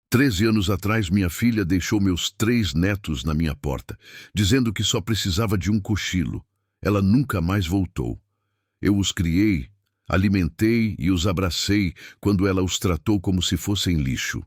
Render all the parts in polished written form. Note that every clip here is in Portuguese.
13 anos atrás, minha filha deixou meus 3 netos na minha porta, dizendo que só precisava de um cochilo. Ela nunca mais voltou. Eu os criei, alimentei e os abracei quando ela os tratou como se fossem lixo.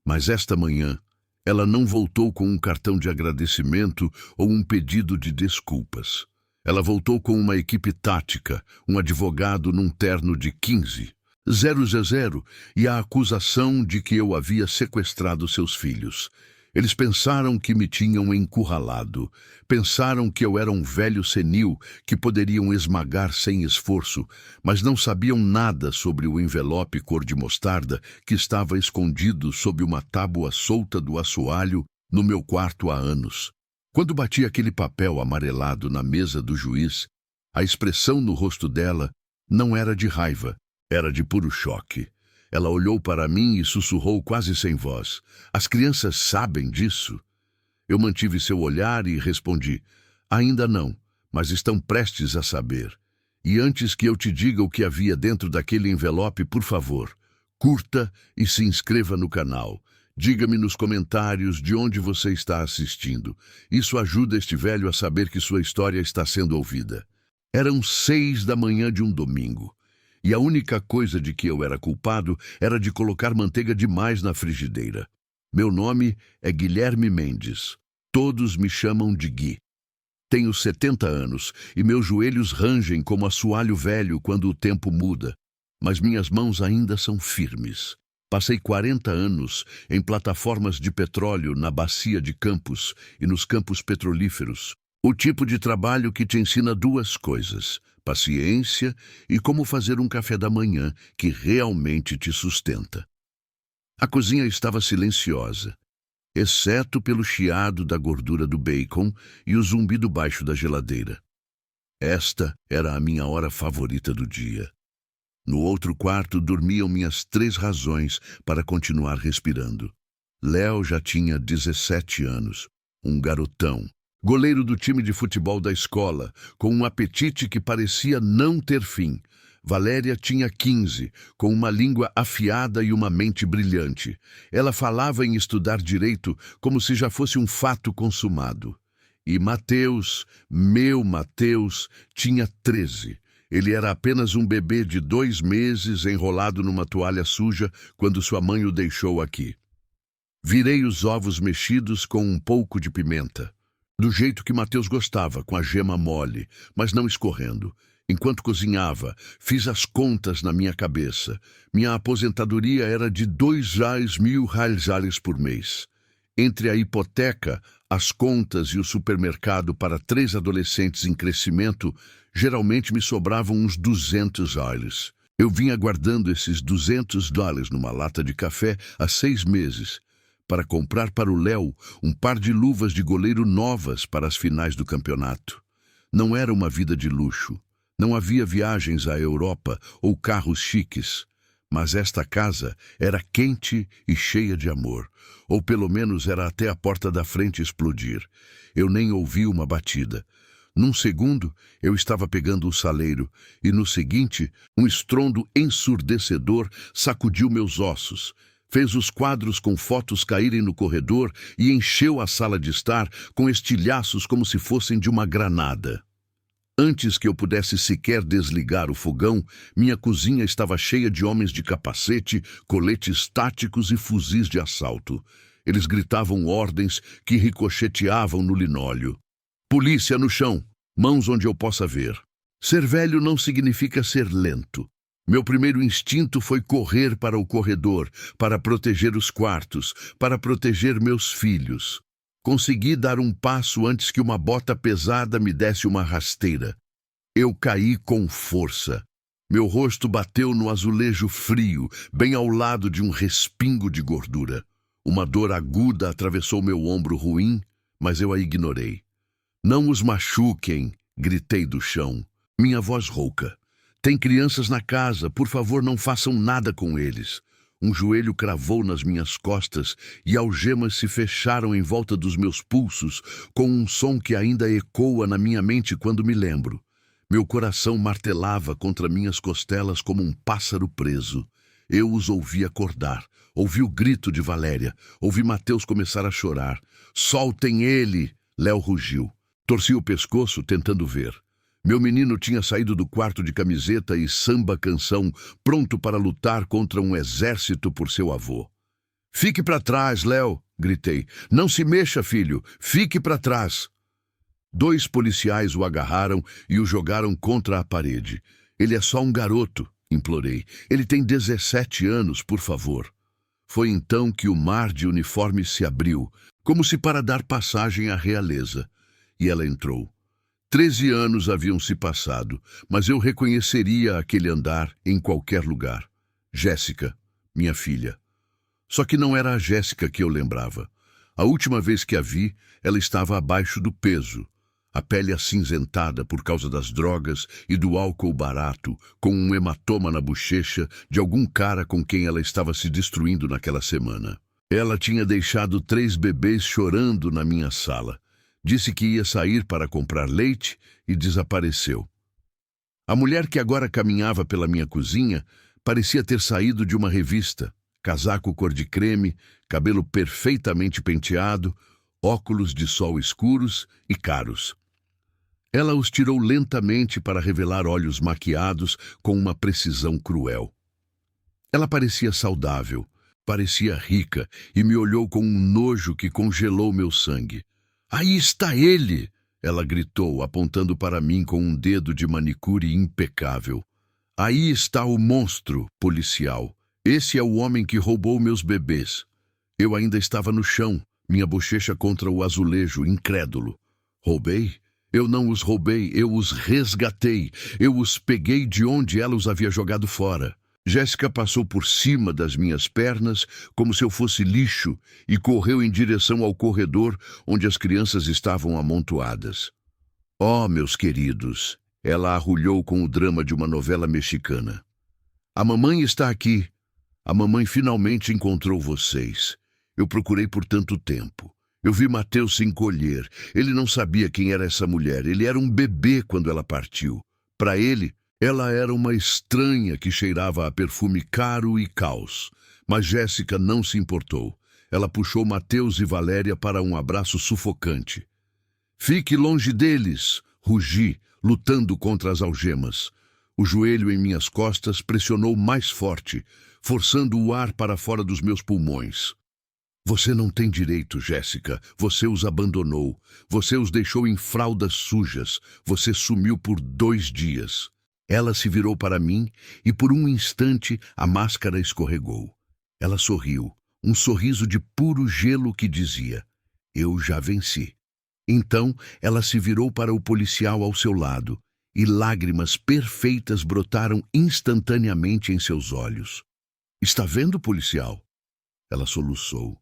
Mas esta manhã, ela não voltou com um cartão de agradecimento ou um pedido de desculpas. Ela voltou com uma equipe tática, um advogado num terno de 15, 000 e a acusação de que eu havia sequestrado seus filhos. Eles pensaram que me tinham encurralado. Pensaram que eu era um velho senil que poderiam esmagar sem esforço, mas não sabiam nada sobre o envelope cor de mostarda que estava escondido sob uma tábua solta do assoalho no meu quarto há anos. Quando bati aquele papel amarelado na mesa do juiz, a expressão no rosto dela não era de raiva, era de puro choque. Ela olhou para mim e sussurrou quase sem voz. As crianças sabem disso? Eu mantive seu olhar e respondi: ainda não, mas estão prestes a saber. E antes que eu te diga o que havia dentro daquele envelope, por favor, curta e se inscreva no canal. Diga-me nos comentários de onde você está assistindo. Isso ajuda este velho a saber que sua história está sendo ouvida. Eram 6 da manhã de um domingo. E a única coisa de que eu era culpado era de colocar manteiga demais na frigideira. Meu nome é Guilherme Mendes. Todos me chamam de Gui. Tenho 70 anos e meus joelhos rangem como assoalho velho quando o tempo muda. Mas minhas mãos ainda são firmes. Passei 40 anos em plataformas de petróleo na bacia de Campos e nos campos petrolíferos. O tipo de trabalho que te ensina 2 coisas: paciência e como fazer um café da manhã que realmente te sustenta. A cozinha estava silenciosa, exceto pelo chiado da gordura do bacon e o zumbido baixo da geladeira. Esta era a minha hora favorita do dia. No outro quarto dormiam minhas 3 razões para continuar respirando. Léo já tinha 17 anos, um garotão. Goleiro do time de futebol da escola, com um apetite que parecia não ter fim. Valéria tinha 15, com uma língua afiada e uma mente brilhante. Ela falava em estudar direito como se já fosse um fato consumado. E Mateus, meu Mateus, tinha 13. Ele era apenas um bebê de 2 meses enrolado numa toalha suja quando sua mãe o deixou aqui. Virei os ovos mexidos com um pouco de pimenta. Do jeito que Mateus gostava, com a gema mole, mas não escorrendo. Enquanto cozinhava, fiz as contas na minha cabeça. Minha aposentadoria era de R$ 2.000 por mês. Entre a hipoteca, as contas e o supermercado para 3 adolescentes em crescimento, geralmente me sobravam uns $200. Eu vinha guardando esses $200 numa lata de café há 6 meses. Para comprar para o Léo um par de luvas de goleiro novas para as finais do campeonato. Não era uma vida de luxo. Não havia viagens à Europa ou carros chiques. Mas esta casa era quente e cheia de amor. Ou pelo menos era até a porta da frente explodir. Eu nem ouvi uma batida. Num segundo, eu estava pegando o saleiro, e no seguinte, um estrondo ensurdecedor sacudiu meus ossos. Fez os quadros com fotos caírem no corredor e encheu a sala de estar com estilhaços como se fossem de uma granada. Antes que eu pudesse sequer desligar o fogão, minha cozinha estava cheia de homens de capacete, coletes táticos e fuzis de assalto. Eles gritavam ordens que ricocheteavam no linóleo. Polícia no chão, mãos onde eu possa ver. Ser velho não significa ser lento. Meu primeiro instinto foi correr para o corredor, para proteger os quartos, para proteger meus filhos. Consegui dar um passo antes que uma bota pesada me desse uma rasteira. Eu caí com força. Meu rosto bateu no azulejo frio, bem ao lado de um respingo de gordura. Uma dor aguda atravessou meu ombro ruim, mas eu a ignorei. Não os machuquem, gritei do chão. Minha voz rouca. Tem crianças na casa, por favor, não façam nada com eles. Um joelho cravou nas minhas costas e algemas se fecharam em volta dos meus pulsos, com um som que ainda ecoa na minha mente quando me lembro. Meu coração martelava contra minhas costelas como um pássaro preso. Eu os ouvi acordar. Ouvi o grito de Valéria. Ouvi Mateus começar a chorar. Soltem ele! Léo rugiu. Torci o pescoço, tentando ver. Meu menino tinha saído do quarto de camiseta e samba-canção, pronto para lutar contra um exército por seu avô. Fique para trás, Léo! Gritei. Não se mexa, filho! Fique para trás! 2 policiais o agarraram e o jogaram contra a parede. Ele é só um garoto, implorei. Ele tem 17 anos, por favor. Foi então que o mar de uniformes se abriu, como se para dar passagem à realeza. E ela entrou. 13 anos haviam se passado, mas eu reconheceria aquele andar em qualquer lugar. Jéssica, minha filha. Só que não era a Jéssica que eu lembrava. A última vez que a vi, ela estava abaixo do peso. A pele acinzentada por causa das drogas e do álcool barato, com um hematoma na bochecha de algum cara com quem ela estava se destruindo naquela semana. Ela tinha deixado 3 bebês chorando na minha sala. Disse que ia sair para comprar leite e desapareceu. A mulher que agora caminhava pela minha cozinha parecia ter saído de uma revista. Casaco cor de creme, cabelo perfeitamente penteado, óculos de sol escuros e caros. Ela os tirou lentamente para revelar olhos maquiados com uma precisão cruel. Ela parecia saudável, parecia rica e me olhou com um nojo que congelou meu sangue. Aí está ele! Ela gritou, apontando para mim com um dedo de manicure impecável. Aí está o monstro policial. Esse é o homem que roubou meus bebês. Eu ainda estava no chão, minha bochecha contra o azulejo, incrédulo. Roubei? Eu não os roubei, eu os resgatei. Eu os peguei de onde ela os havia jogado fora. Jéssica passou por cima das minhas pernas, como se eu fosse lixo, e correu em direção ao corredor onde as crianças estavam amontoadas. Oh, meus queridos! Ela arrulhou com o drama de uma novela mexicana. A mamãe está aqui. A mamãe finalmente encontrou vocês. Eu procurei por tanto tempo. Eu vi Mateus se encolher. Ele não sabia quem era essa mulher. Ele era um bebê quando ela partiu. Para ele, ela era uma estranha que cheirava a perfume caro e caos. Mas Jéssica não se importou. Ela puxou Mateus e Valéria para um abraço sufocante. Fique longe deles, rugi, lutando contra as algemas. O joelho em minhas costas pressionou mais forte, forçando o ar para fora dos meus pulmões. Você não tem direito, Jéssica. Você os abandonou. Você os deixou em fraldas sujas. Você sumiu por 2 dias. Ela se virou para mim e por um instante a máscara escorregou. Ela sorriu, um sorriso de puro gelo que dizia: eu já venci. Então ela se virou para o policial ao seu lado e lágrimas perfeitas brotaram instantaneamente em seus olhos. Está vendo, policial? Ela soluçou.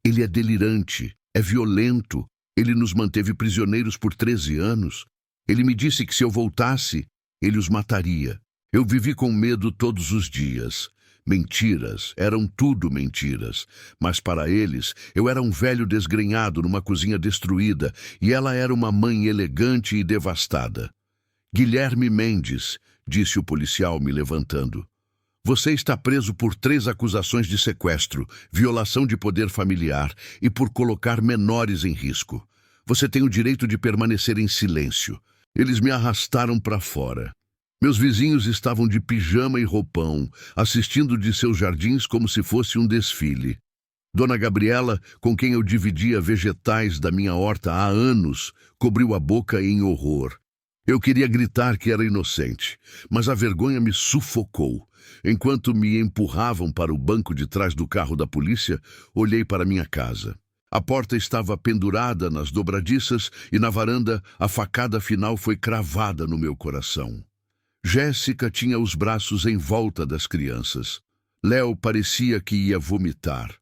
Ele é delirante, é violento. Ele nos manteve prisioneiros por 13 anos. Ele me disse que se eu voltasse, ele os mataria. Eu vivi com medo todos os dias. Mentiras, eram tudo mentiras. Mas para eles, eu era um velho desgrenhado numa cozinha destruída e ela era uma mãe elegante e devastada. Guilherme Mendes, disse o policial me levantando. Você está preso por 3 acusações de sequestro, violação de poder familiar e por colocar menores em risco. Você tem o direito de permanecer em silêncio. Eles me arrastaram para fora. Meus vizinhos estavam de pijama e roupão, assistindo de seus jardins como se fosse um desfile. Dona Gabriela, com quem eu dividia vegetais da minha horta há anos, cobriu a boca em horror. Eu queria gritar que era inocente, mas a vergonha me sufocou. Enquanto me empurravam para o banco de trás do carro da polícia, olhei para minha casa. A porta estava pendurada nas dobradiças e na varanda a facada final foi cravada no meu coração. Jéssica tinha os braços em volta das crianças. Léo parecia que ia vomitar.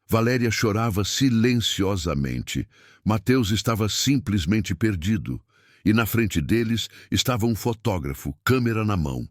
Valéria chorava silenciosamente. Mateus estava simplesmente perdido. E na frente deles estava um fotógrafo, câmera na mão.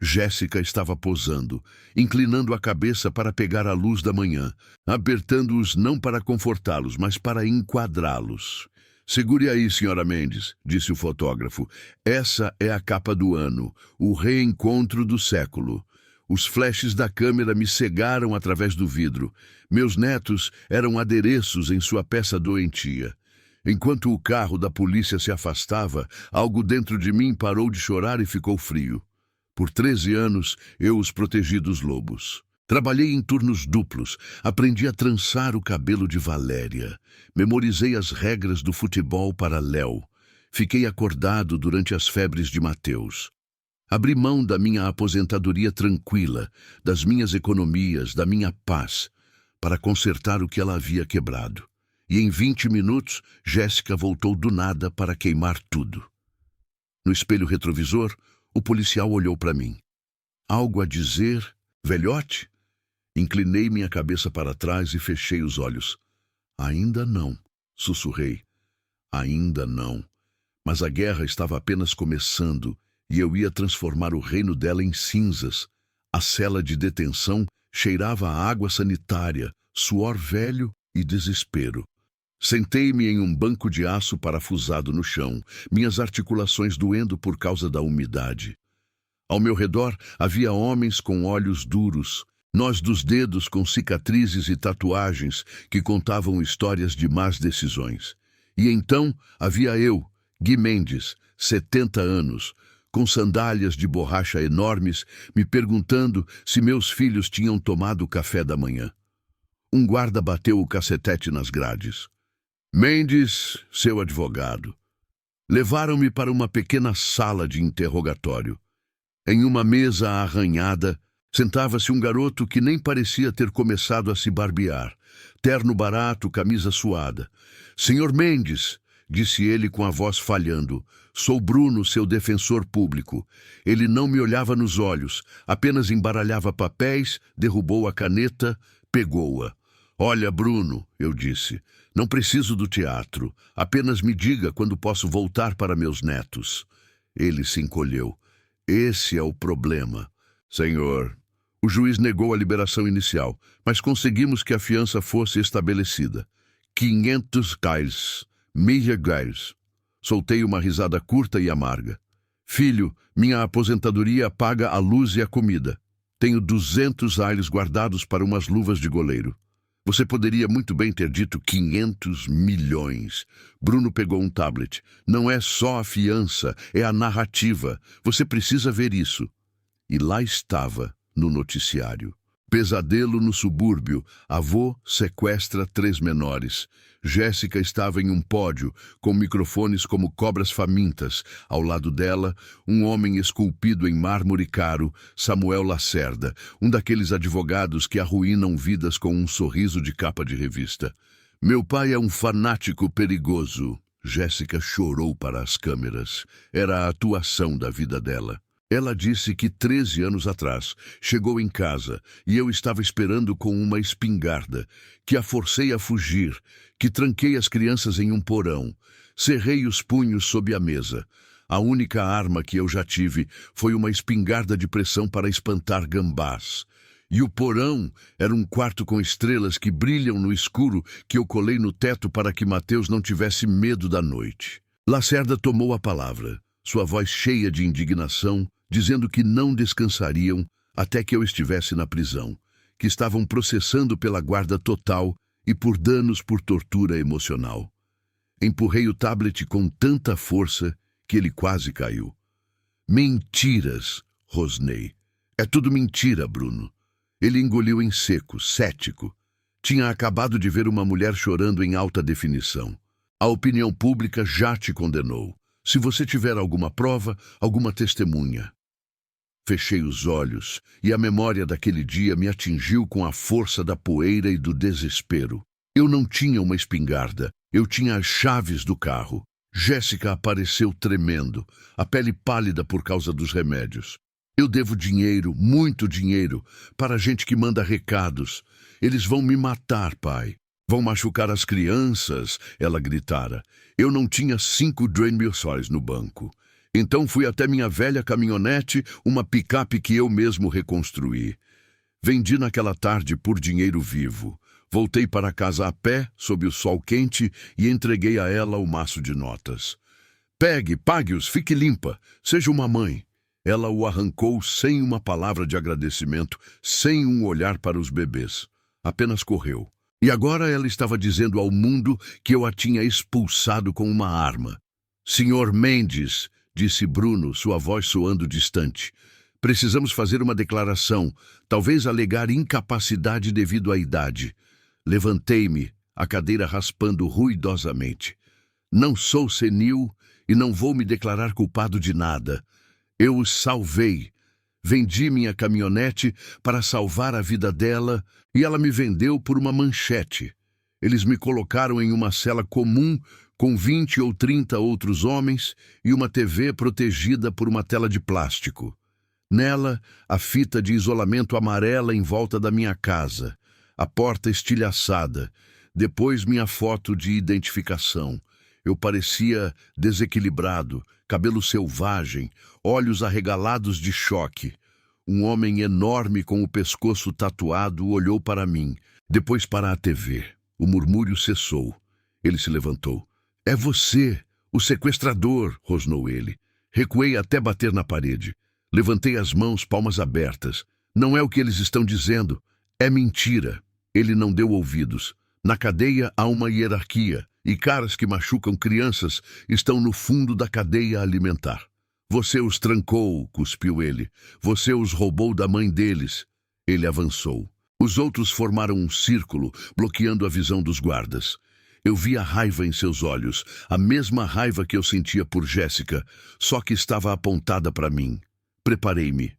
Jéssica estava posando, inclinando a cabeça para pegar a luz da manhã, apertando-os não para confortá-los, mas para enquadrá-los. Segure aí, senhora Mendes, disse o fotógrafo. Essa é a capa do ano, o reencontro do século. Os flashes da câmera me cegaram através do vidro. Meus netos eram adereços em sua peça doentia. Enquanto o carro da polícia se afastava, algo dentro de mim parou de chorar e ficou frio. Por 13 anos, eu os protegi dos lobos. Trabalhei em turnos duplos, aprendi a trançar o cabelo de Valéria, memorizei as regras do futebol para Léo, fiquei acordado durante as febres de Mateus. Abri mão da minha aposentadoria tranquila, das minhas economias, da minha paz, para consertar o que ela havia quebrado. E em 20 minutos, Jéssica voltou do nada para queimar tudo. No espelho retrovisor, o policial olhou para mim. Algo a dizer, velhote? Inclinei minha cabeça para trás e fechei os olhos. Ainda não, sussurrei. Ainda não. Mas a guerra estava apenas começando e eu ia transformar o reino dela em cinzas. A cela de detenção cheirava a água sanitária, suor velho e desespero. Sentei-me em um banco de aço parafusado no chão, minhas articulações doendo por causa da umidade. Ao meu redor havia homens com olhos duros, nós dos dedos com cicatrizes e tatuagens que contavam histórias de más decisões. E então havia eu, Gui Mendes, 70 anos, com sandálias de borracha enormes, me perguntando se meus filhos tinham tomado café da manhã. Um guarda bateu o cacetete nas grades. Mendes, seu advogado. Levaram-me para uma pequena sala de interrogatório. Em uma mesa arranhada, sentava-se um garoto que nem parecia ter começado a se barbear. Terno barato, camisa suada. Senhor Mendes, disse ele com a voz falhando, sou Bruno, seu defensor público. Ele não me olhava nos olhos, apenas embaralhava papéis, derrubou a caneta, pegou-a. Olha, Bruno, eu disse, não preciso do teatro. Apenas me diga quando posso voltar para meus netos. Ele se encolheu. Esse é o problema. Senhor, o juiz negou a liberação inicial, mas conseguimos que a fiança fosse estabelecida. 500 gais, 1000 gais. Soltei uma risada curta e amarga. Filho, minha aposentadoria paga a luz e a comida. Tenho 200 alhos guardados para umas luvas de goleiro. Você poderia muito bem ter dito 500 milhões. Bruno pegou um tablet. Não é só a fiança, é a narrativa. Você precisa ver isso. E lá estava, no noticiário. Pesadelo no subúrbio. Avô sequestra 3 menores. Jéssica estava em um pódio, com microfones como cobras famintas. Ao lado dela, um homem esculpido em mármore caro, Samuel Lacerda, um daqueles advogados que arruinam vidas com um sorriso de capa de revista. Meu pai é um fanático perigoso. Jéssica chorou para as câmeras. Era a atuação da vida dela. Ela disse que 13 anos atrás chegou em casa e eu estava esperando com uma espingarda, que a forcei a fugir, que tranquei as crianças em um porão, cerrei os punhos sob a mesa. A única arma que eu já tive foi uma espingarda de pressão para espantar gambás. E o porão era um quarto com estrelas que brilham no escuro que eu colei no teto para que Mateus não tivesse medo da noite. Lacerda tomou a palavra, sua voz cheia de indignação, dizendo que não descansariam até que eu estivesse na prisão, que estavam processando pela guarda total e por danos por tortura emocional. Empurrei o tablet com tanta força que ele quase caiu. Mentiras, rosnei. É tudo mentira, Bruno. Ele engoliu em seco, cético. Tinha acabado de ver uma mulher chorando em alta definição. A opinião pública já te condenou. Se você tiver alguma prova, alguma testemunha. Fechei os olhos e a memória daquele dia me atingiu com a força da poeira e do desespero. Eu não tinha uma espingarda, eu tinha as chaves do carro. Jéssica apareceu tremendo, a pele pálida por causa dos remédios. Eu devo dinheiro, muito dinheiro, para gente que manda recados. Eles vão me matar, pai. Vão machucar as crianças, ela gritara. Eu não tinha 5 drainmilsóis no banco. Então fui até minha velha caminhonete, uma picape que eu mesmo reconstruí. Vendi naquela tarde por dinheiro vivo. Voltei para casa a pé, sob o sol quente, e entreguei a ela o maço de notas. Pegue, pague-os, fique limpa, seja uma mãe. Ela o arrancou sem uma palavra de agradecimento, sem um olhar para os bebês. Apenas correu. E agora ela estava dizendo ao mundo que eu a tinha expulsado com uma arma. Senhor Mendes, disse Bruno, sua voz soando distante. Precisamos fazer uma declaração, talvez alegar incapacidade devido à idade. Levantei-me, a cadeira raspando ruidosamente. Não sou senil e não vou me declarar culpado de nada. Eu os salvei. Vendi minha caminhonete para salvar a vida dela e ela me vendeu por uma manchete. Eles me colocaram em uma cela comum com 20 ou 30 outros homens e uma TV protegida por uma tela de plástico. Nela, a fita de isolamento amarela em volta da minha casa, a porta estilhaçada, depois minha foto de identificação. Eu parecia desequilibrado, cabelo selvagem, olhos arregalados de choque. Um homem enorme com o pescoço tatuado olhou para mim, depois para a TV. O murmúrio cessou. Ele se levantou. É você, o sequestrador, rosnou ele. Recuei até bater na parede. Levantei as mãos, palmas abertas. Não é o que eles estão dizendo. É mentira. Ele não deu ouvidos. Na cadeia há uma hierarquia, e caras que machucam crianças estão no fundo da cadeia alimentar. Você os trancou, cuspiu ele. Você os roubou da mãe deles. Ele avançou. Os outros formaram um círculo, bloqueando a visão dos guardas. Eu vi a raiva em seus olhos, a mesma raiva que eu sentia por Jéssica, só que estava apontada para mim. Preparei-me.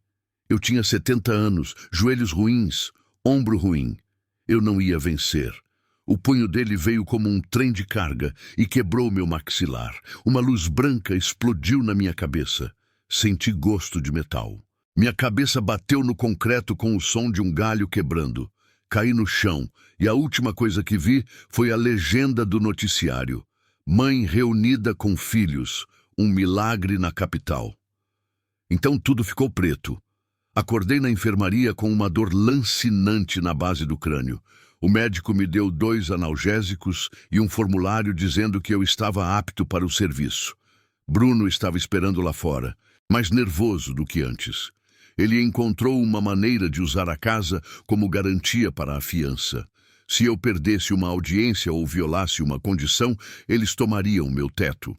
Eu tinha 70 anos, joelhos ruins, ombro ruim. Eu não ia vencer. O punho dele veio como um trem de carga e quebrou meu maxilar. Uma luz branca explodiu na minha cabeça. Senti gosto de metal. Minha cabeça bateu no concreto com o som de um galho quebrando. Caí no chão e a última coisa que vi foi a legenda do noticiário. Mãe reunida com filhos. Um milagre na capital. Então tudo ficou preto. Acordei na enfermaria com uma dor lancinante na base do crânio. O médico me deu 2 analgésicos e um formulário dizendo que eu estava apto para o serviço. Bruno estava esperando lá fora, mais nervoso do que antes. Ele encontrou uma maneira de usar a casa como garantia para a fiança. Se eu perdesse uma audiência ou violasse uma condição, eles tomariam meu teto.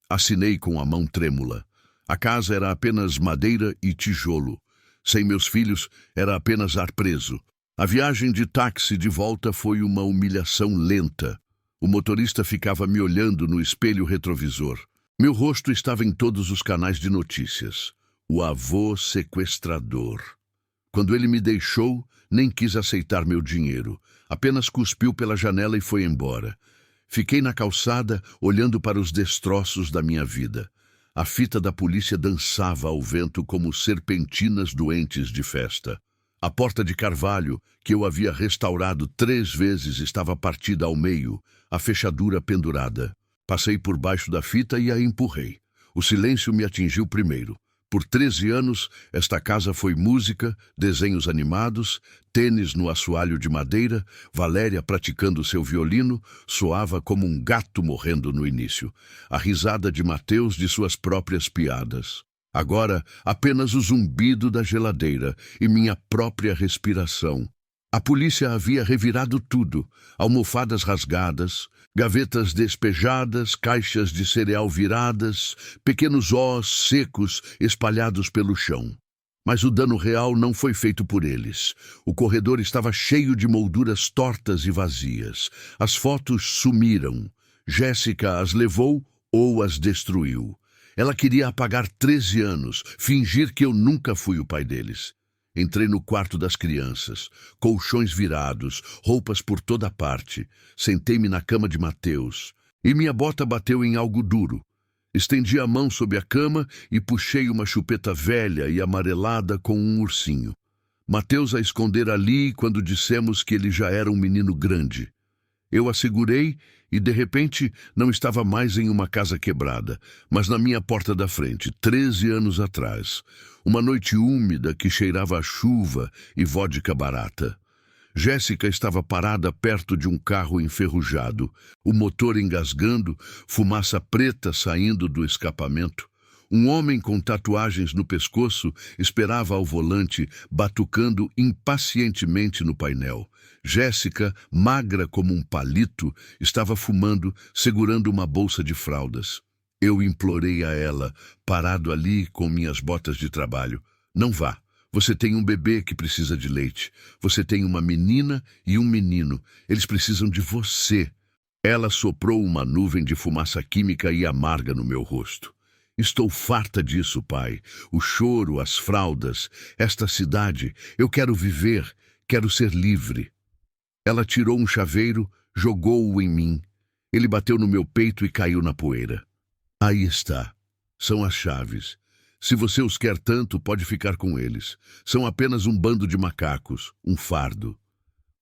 Assinei com a mão trêmula. A casa era apenas madeira e tijolo. Sem meus filhos, era apenas ar preso. A viagem de táxi de volta foi uma humilhação lenta. O motorista ficava me olhando no espelho retrovisor. Meu rosto estava em todos os canais de notícias. O avô sequestrador. Quando ele me deixou, nem quis aceitar meu dinheiro. Apenas cuspiu pela janela e foi embora. Fiquei na calçada, olhando para os destroços da minha vida. A fita da polícia dançava ao vento como serpentinas doentes de festa. A porta de carvalho, que eu havia restaurado 3 vezes, estava partida ao meio, a fechadura pendurada. Passei por baixo da fita e a empurrei. O silêncio me atingiu primeiro. Por 13 anos, esta casa foi música, desenhos animados, tênis no assoalho de madeira, Valéria praticando seu violino, soava como um gato morrendo no início. A risada de Mateus de suas próprias piadas. Agora, apenas o zumbido da geladeira e minha própria respiração. A polícia havia revirado tudo. Almofadas rasgadas, gavetas despejadas, caixas de cereal viradas, pequenos ossos secos espalhados pelo chão. Mas o dano real não foi feito por eles. O corredor estava cheio de molduras tortas e vazias. As fotos sumiram. Jéssica as levou ou as destruiu. Ela queria apagar 13 anos, fingir que eu nunca fui o pai deles. Entrei no quarto das crianças, colchões virados, roupas por toda parte. Sentei-me na cama de Mateus, e minha bota bateu em algo duro. Estendi a mão sob a cama e puxei uma chupeta velha e amarelada com um ursinho. Mateus a esconder ali quando dissemos que ele já era um menino grande. Eu a segurei e, de repente, não estava mais em uma casa quebrada, mas na minha porta da frente, 13 anos atrás. Uma noite úmida que cheirava a chuva e vodka barata. Jéssica estava parada perto de um carro enferrujado, o motor engasgando, fumaça preta saindo do escapamento. Um homem com tatuagens no pescoço esperava ao volante, batucando impacientemente no painel. Jéssica, magra como um palito, estava fumando, segurando uma bolsa de fraldas. Eu implorei a ela, parado ali com minhas botas de trabalho. Não vá. Você tem um bebê que precisa de leite. Você tem uma menina e um menino. Eles precisam de você. Ela soprou uma nuvem de fumaça química e amarga no meu rosto. Estou farta disso, pai. O choro, as fraldas, esta cidade. Eu quero viver, quero ser livre. Ela tirou um chaveiro, jogou-o em mim. Ele bateu no meu peito e caiu na poeira. Aí está. São as chaves. Se você os quer tanto, pode ficar com eles. São apenas um bando de macacos, um fardo.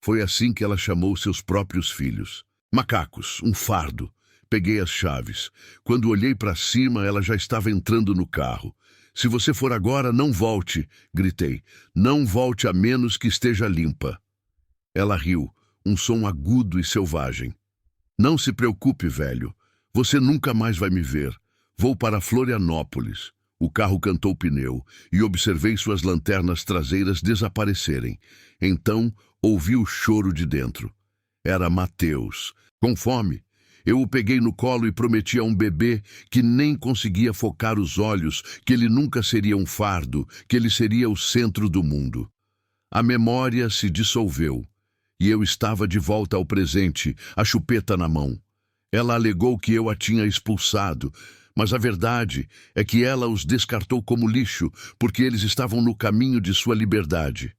Foi assim que ela chamou seus próprios filhos. Macacos, um fardo. Peguei as chaves. Quando olhei para cima, ela já estava entrando no carro. Se você for agora, não volte, gritei. Não volte a menos que esteja limpa. Ela riu, um som agudo e selvagem. Não se preocupe, velho. Você nunca mais vai me ver. Vou para Florianópolis. O carro cantou pneu e observei suas lanternas traseiras desaparecerem. Então, ouvi o choro de dentro. Era Mateus, com fome. Eu o peguei no colo e prometi a um bebê que nem conseguia focar os olhos, que ele nunca seria um fardo, que ele seria o centro do mundo. A memória se dissolveu e eu estava de volta ao presente, a chupeta na mão. Ela alegou que eu a tinha expulsado, mas a verdade é que ela os descartou como lixo, porque eles estavam no caminho de sua liberdade.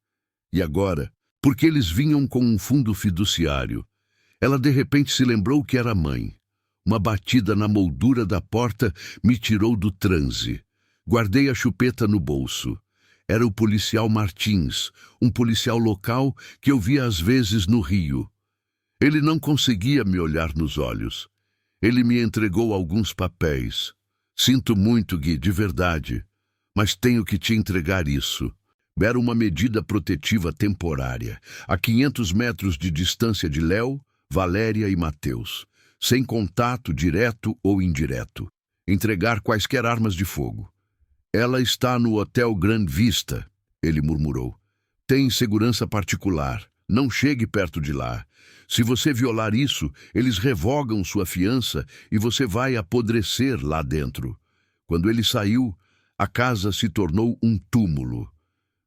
E agora, porque eles vinham com um fundo fiduciário, ela de repente se lembrou que era mãe. Uma batida na moldura da porta me tirou do transe. Guardei a chupeta no bolso. Era o policial Martins, um policial local que eu via às vezes no Rio. Ele não conseguia me olhar nos olhos. Ele me entregou alguns papéis. Sinto muito, Gui, de verdade, mas tenho que te entregar isso. Era uma medida protetiva temporária, a 500 metros de distância de Léo, Valéria e Mateus, sem contato direto ou indireto. Entregar quaisquer armas de fogo. Ela está no Hotel Grand Vista, ele murmurou. Tem segurança particular. Não chegue perto de lá. Se você violar isso, eles revogam sua fiança e você vai apodrecer lá dentro. Quando ele saiu, a casa se tornou um túmulo.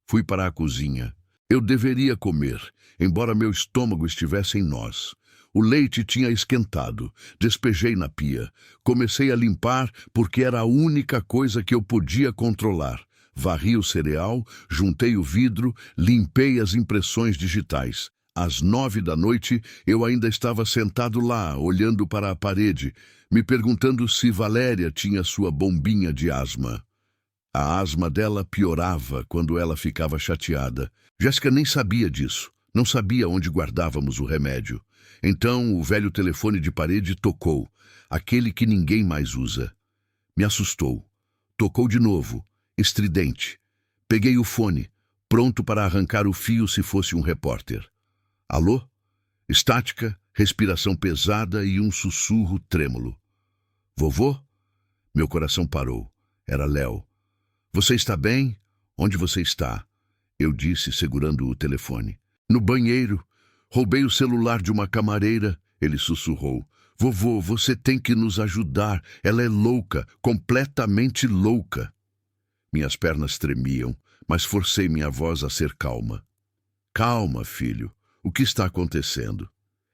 Fui para a cozinha. Eu deveria comer, embora meu estômago estivesse em nós. O leite tinha esquentado. Despejei na pia. Comecei a limpar porque era a única coisa que eu podia controlar. Varri o cereal, juntei o vidro, limpei as impressões digitais. Às 9 da noite, eu ainda estava sentado lá, olhando para a parede, me perguntando se Valéria tinha sua bombinha de asma. A asma dela piorava quando ela ficava chateada. Jéssica nem sabia disso, não sabia onde guardávamos o remédio. Então o velho telefone de parede tocou, aquele que ninguém mais usa. Me assustou. Tocou de novo, estridente. Peguei o fone, pronto para arrancar o fio se fosse um repórter. Alô? Estática, respiração pesada e um sussurro trêmulo. Vovô? Meu coração parou. Era Léo. Você está bem? Onde você está? Eu disse, segurando o telefone. No banheiro. Roubei o celular de uma camareira. Ele sussurrou. Vovô, você tem que nos ajudar. Ela é louca, completamente louca. Minhas pernas tremiam, mas forcei minha voz a ser calma. Calma, filho. O que está acontecendo?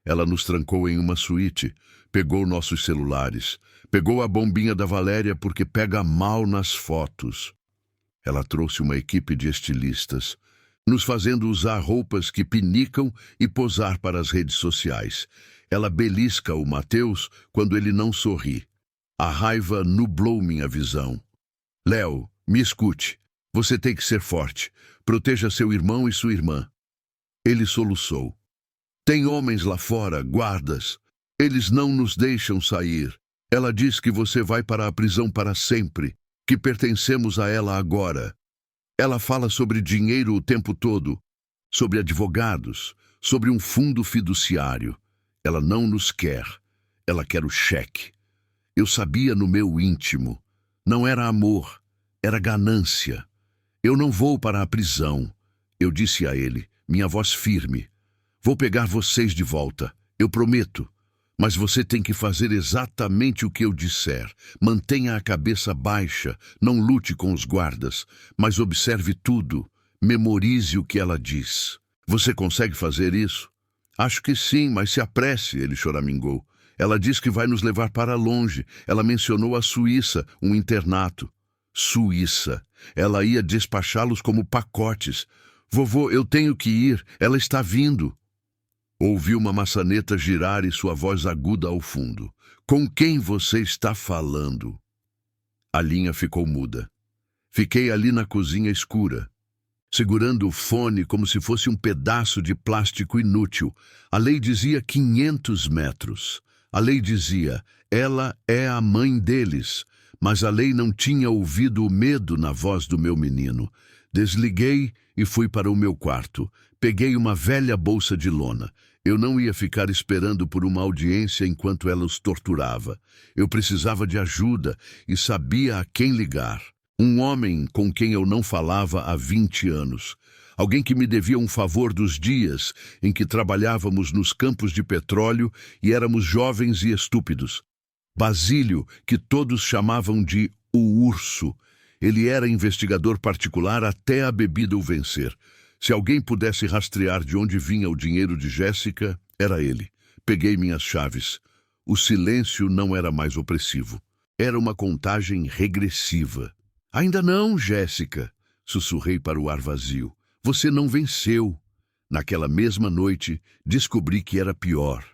Ela nos trancou em uma suíte, pegou nossos celulares, pegou a bombinha da Valéria porque pega mal nas fotos. Ela trouxe uma equipe de estilistas, nos fazendo usar roupas que pinicam e posar para as redes sociais. Ela belisca o Mateus quando ele não sorri. A raiva nublou minha visão. Léo, me escute. Você tem que ser forte. Proteja seu irmão e sua irmã. Ele soluçou. Tem homens lá fora, guardas. Eles não nos deixam sair. Ela diz que você vai para a prisão para sempre, que pertencemos a ela agora. Ela fala sobre dinheiro o tempo todo, sobre advogados, sobre um fundo fiduciário. Ela não nos quer. Ela quer o cheque. Eu sabia no meu íntimo. Não era amor, era ganância. Eu não vou para a prisão, eu disse a ele, minha voz firme. Vou pegar vocês de volta, eu prometo. Mas você tem que fazer exatamente o que eu disser. Mantenha a cabeça baixa, não lute com os guardas, mas observe tudo. Memorize o que ela diz. Você consegue fazer isso? Acho que sim, mas se apresse, ele choramingou. Ela diz que vai nos levar para longe. Ela mencionou a Suíça, um internato. Suíça. Ela ia despachá-los como pacotes. Vovô, eu tenho que ir. Ela está vindo. Ouvi uma maçaneta girar e sua voz aguda ao fundo. Com quem você está falando? A linha ficou muda. Fiquei ali na cozinha escura, segurando o fone como se fosse um pedaço de plástico inútil. A lei dizia 500 metros. A lei dizia, ela é a mãe deles. Mas a lei não tinha ouvido o medo na voz do meu menino. Desliguei e fui para o meu quarto. Peguei uma velha bolsa de lona. Eu não ia ficar esperando por uma audiência enquanto ela os torturava. Eu precisava de ajuda e sabia a quem ligar. Um homem com quem eu não falava há 20 anos. Alguém que me devia um favor dos dias em que trabalhávamos nos campos de petróleo e éramos jovens e estúpidos. Basílio, que todos chamavam de o Urso. Ele era investigador particular até a bebida o vencer. Se alguém pudesse rastrear de onde vinha o dinheiro de Jéssica, era ele. Peguei minhas chaves. O silêncio não era mais opressivo. Era uma contagem regressiva. Ainda não, Jéssica, sussurrei para o ar vazio. Você não venceu. Naquela mesma noite, descobri que era pior.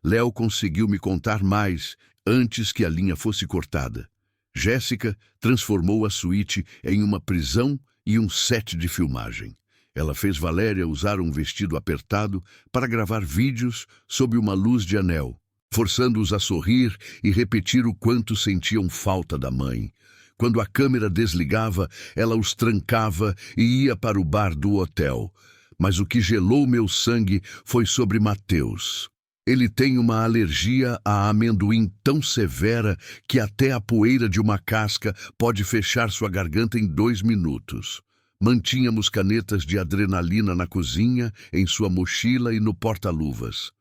Léo conseguiu me contar mais antes que a linha fosse cortada. Jéssica transformou a suíte em uma prisão e um set de filmagem. Ela fez Valéria usar um vestido apertado para gravar vídeos sob uma luz de anel, forçando-os a sorrir e repetir o quanto sentiam falta da mãe. Quando a câmera desligava, ela os trancava e ia para o bar do hotel. Mas o que gelou meu sangue foi sobre Mateus. Ele tem uma alergia a amendoim tão severa que até a poeira de uma casca pode fechar sua garganta em 2 minutos. Mantínhamos canetas de adrenalina na cozinha, em sua mochila e no porta-luvas.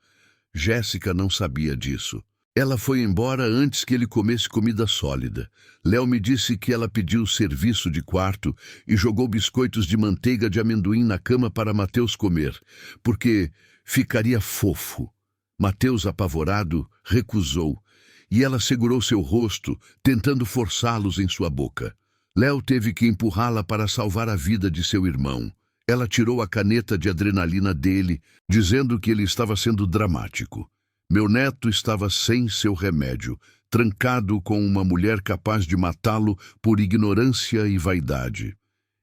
Jéssica não sabia disso. Ela foi embora antes que ele comesse comida sólida. Léo me disse que ela pediu serviço de quarto e jogou biscoitos de manteiga de amendoim na cama para Mateus comer, porque ficaria fofo. Mateus, apavorado, recusou, e ela segurou seu rosto, tentando forçá-los em sua boca. Léo teve que empurrá-la para salvar a vida de seu irmão. Ela tirou a caneta de adrenalina dele, dizendo que ele estava sendo dramático. Meu neto estava sem seu remédio, trancado com uma mulher capaz de matá-lo por ignorância e vaidade.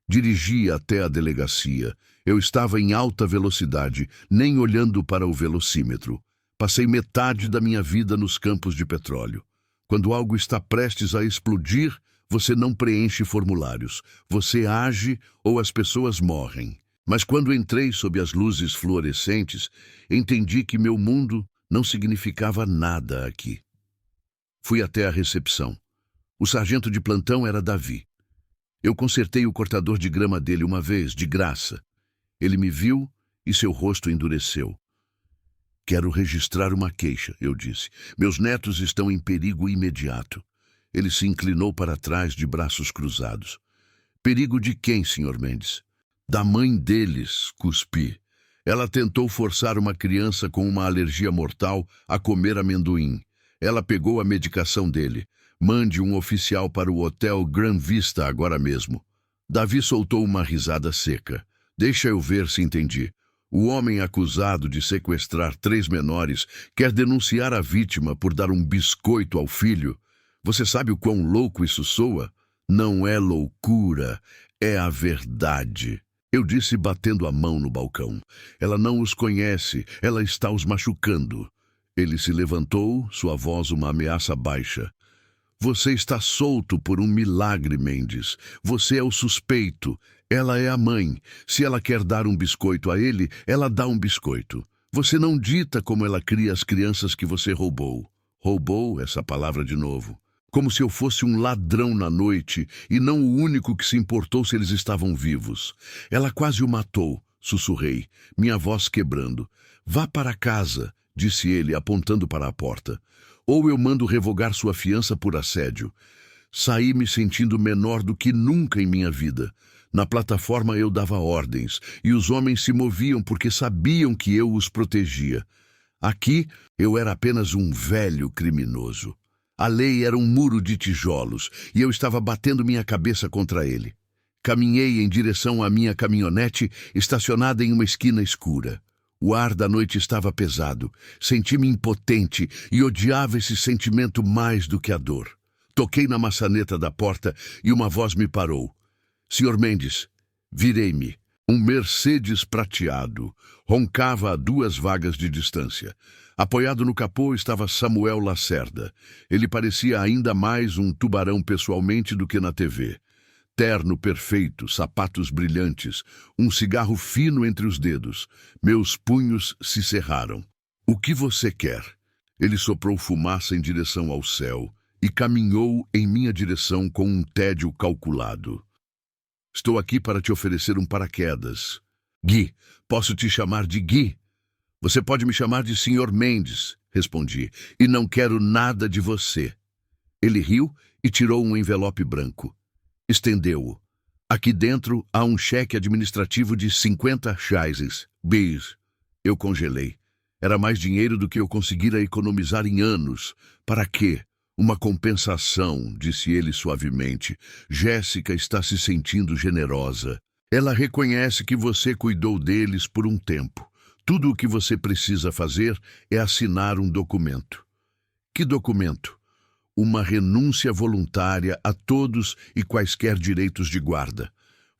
Dirigi até a delegacia. Eu estava em alta velocidade, nem olhando para o velocímetro. Passei metade da minha vida nos campos de petróleo. Quando algo está prestes a explodir, você não preenche formulários. Você age ou as pessoas morrem. Mas quando entrei sob as luzes fluorescentes, entendi que meu mundo não significava nada aqui. Fui até a recepção. O sargento de plantão era Davi. Eu consertei o cortador de grama dele uma vez, de graça. Ele me viu e seu rosto endureceu. Quero registrar uma queixa, eu disse. Meus netos estão em perigo imediato. Ele se inclinou para trás de braços cruzados. Perigo de quem, Sr. Mendes? Da mãe deles, cuspi. Ela tentou forçar uma criança com uma alergia mortal a comer amendoim. Ela pegou a medicação dele. Mande um oficial para o Hotel Grand Vista agora mesmo. Davi soltou uma risada seca. Deixa eu ver se entendi. O homem acusado de sequestrar 3 menores quer denunciar a vítima por dar um biscoito ao filho. Você sabe o quão louco isso soa? Não é loucura, é a verdade. Eu disse batendo a mão no balcão. Ela não os conhece, ela está os machucando. Ele se levantou, sua voz uma ameaça baixa. Você está solto por um milagre, Mendes. Você é o suspeito. Ela é a mãe. Se ela quer dar um biscoito a ele, ela dá um biscoito. Você não dita como ela cria as crianças que você roubou. Roubou, essa palavra de novo. como se eu fosse um ladrão na noite e não o único que se importou se eles estavam vivos. Ela quase o matou, sussurrei, minha voz quebrando. Vá para casa, disse ele, apontando para a porta. Ou eu mando revogar sua fiança por assédio. Saí me sentindo menor do que nunca em minha vida. Na plataforma eu dava ordens, e os homens se moviam porque sabiam que eu os protegia. Aqui eu era apenas um velho criminoso. A lei era um muro de tijolos, e eu estava batendo minha cabeça contra ele. Caminhei em direção à minha caminhonete, estacionada em uma esquina escura. O ar da noite estava pesado. Senti-me impotente e odiava esse sentimento mais do que a dor. Toquei na maçaneta da porta e uma voz me parou. Senhor Mendes, virei-me. Um Mercedes prateado roncava a 2 vagas de distância. Apoiado no capô estava Samuel Lacerda. Ele parecia ainda mais um tubarão pessoalmente do que na TV. Terno perfeito, sapatos brilhantes, um cigarro fino entre os dedos. Meus punhos se cerraram. O que você quer? Ele soprou fumaça em direção ao céu e caminhou em minha direção com um tédio calculado. Estou aqui para te oferecer um paraquedas. Gui, posso te chamar de Gui? Você pode me chamar de Sr. Mendes, respondi, e não quero nada de você. Ele riu e tirou um envelope branco. Estendeu-o. Aqui dentro há um cheque administrativo de 50 reais. Bis. Eu congelei. Era mais dinheiro do que eu conseguira economizar em anos. Para quê? Uma compensação, disse ele suavemente. Jéssica está se sentindo generosa. Ela reconhece que você cuidou deles por um tempo. Tudo o que você precisa fazer é assinar um documento. Que documento? Uma renúncia voluntária a todos e quaisquer direitos de guarda.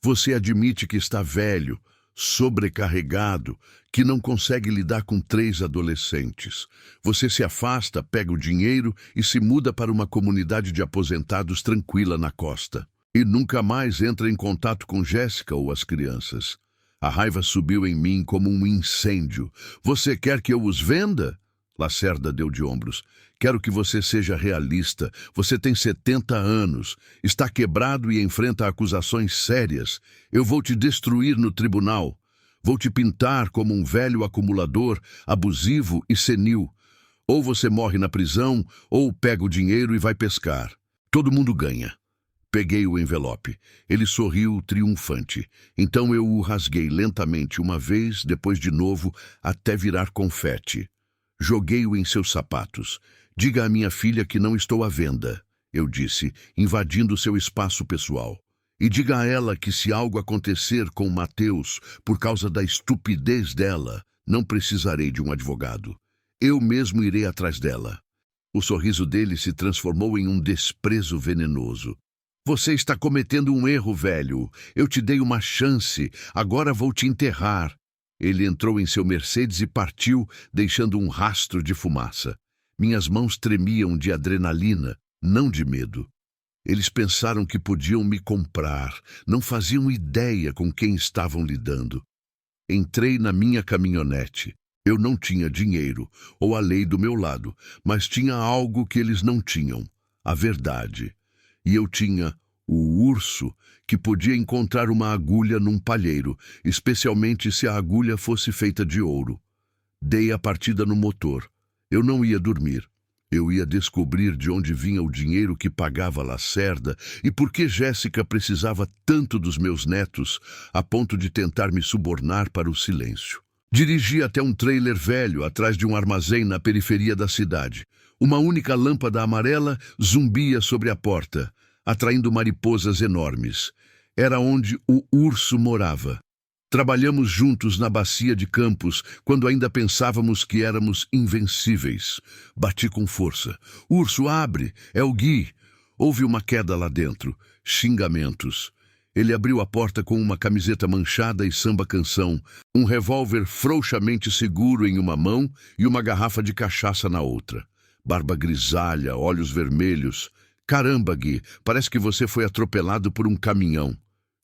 Você admite que está velho, sobrecarregado, que não consegue lidar com 3 adolescentes. Você se afasta, pega o dinheiro e se muda para uma comunidade de aposentados tranquila na costa. E nunca mais entra em contato com Jéssica ou as crianças. A raiva subiu em mim como um incêndio. Você quer que eu os venda? Lacerda deu de ombros. Quero que você seja realista. Você tem 70 anos, está quebrado e enfrenta acusações sérias. Eu vou te destruir no tribunal. Vou te pintar como um velho acumulador, abusivo e senil. Ou você morre na prisão, ou pega o dinheiro e vai pescar. Todo mundo ganha. Peguei o envelope. Ele sorriu triunfante. Então eu o rasguei lentamente uma vez, depois de novo, até virar confete. Joguei-o em seus sapatos. Diga à minha filha que não estou à venda, eu disse, invadindo seu espaço pessoal. E diga a ela que se algo acontecer com Mateus por causa da estupidez dela, não precisarei de um advogado. Eu mesmo irei atrás dela. O sorriso dele se transformou em um desprezo venenoso. Você está cometendo um erro, velho. Eu te dei uma chance. Agora vou te enterrar. Ele entrou em seu Mercedes e partiu, deixando um rastro de fumaça. Minhas mãos tremiam de adrenalina, não de medo. Eles pensaram que podiam me comprar, não faziam ideia com quem estavam lidando. Entrei na minha caminhonete. Eu não tinha dinheiro, ou a lei do meu lado, mas tinha algo que eles não tinham, a verdade. E eu tinha o urso, que podia encontrar uma agulha num palheiro, especialmente se a agulha fosse feita de ouro. Dei a partida no motor. Eu não ia dormir. Eu ia descobrir de onde vinha o dinheiro que pagava Lacerda e por que Jéssica precisava tanto dos meus netos, a ponto de tentar me subornar para o silêncio. Dirigi até um trailer velho atrás de um armazém na periferia da cidade. Uma única lâmpada amarela zumbia sobre a porta, atraindo mariposas enormes. Era onde o urso morava. Trabalhamos juntos na bacia de Campos, quando ainda pensávamos que éramos invencíveis. Bati com força. Urso, abre! É o Gui! Houve uma queda lá dentro. Xingamentos. Ele abriu a porta com uma camiseta manchada e samba-canção, um revólver frouxamente seguro em uma mão e uma garrafa de cachaça na outra. Barba grisalha, olhos vermelhos. Caramba, Gui, parece que você foi atropelado por um caminhão.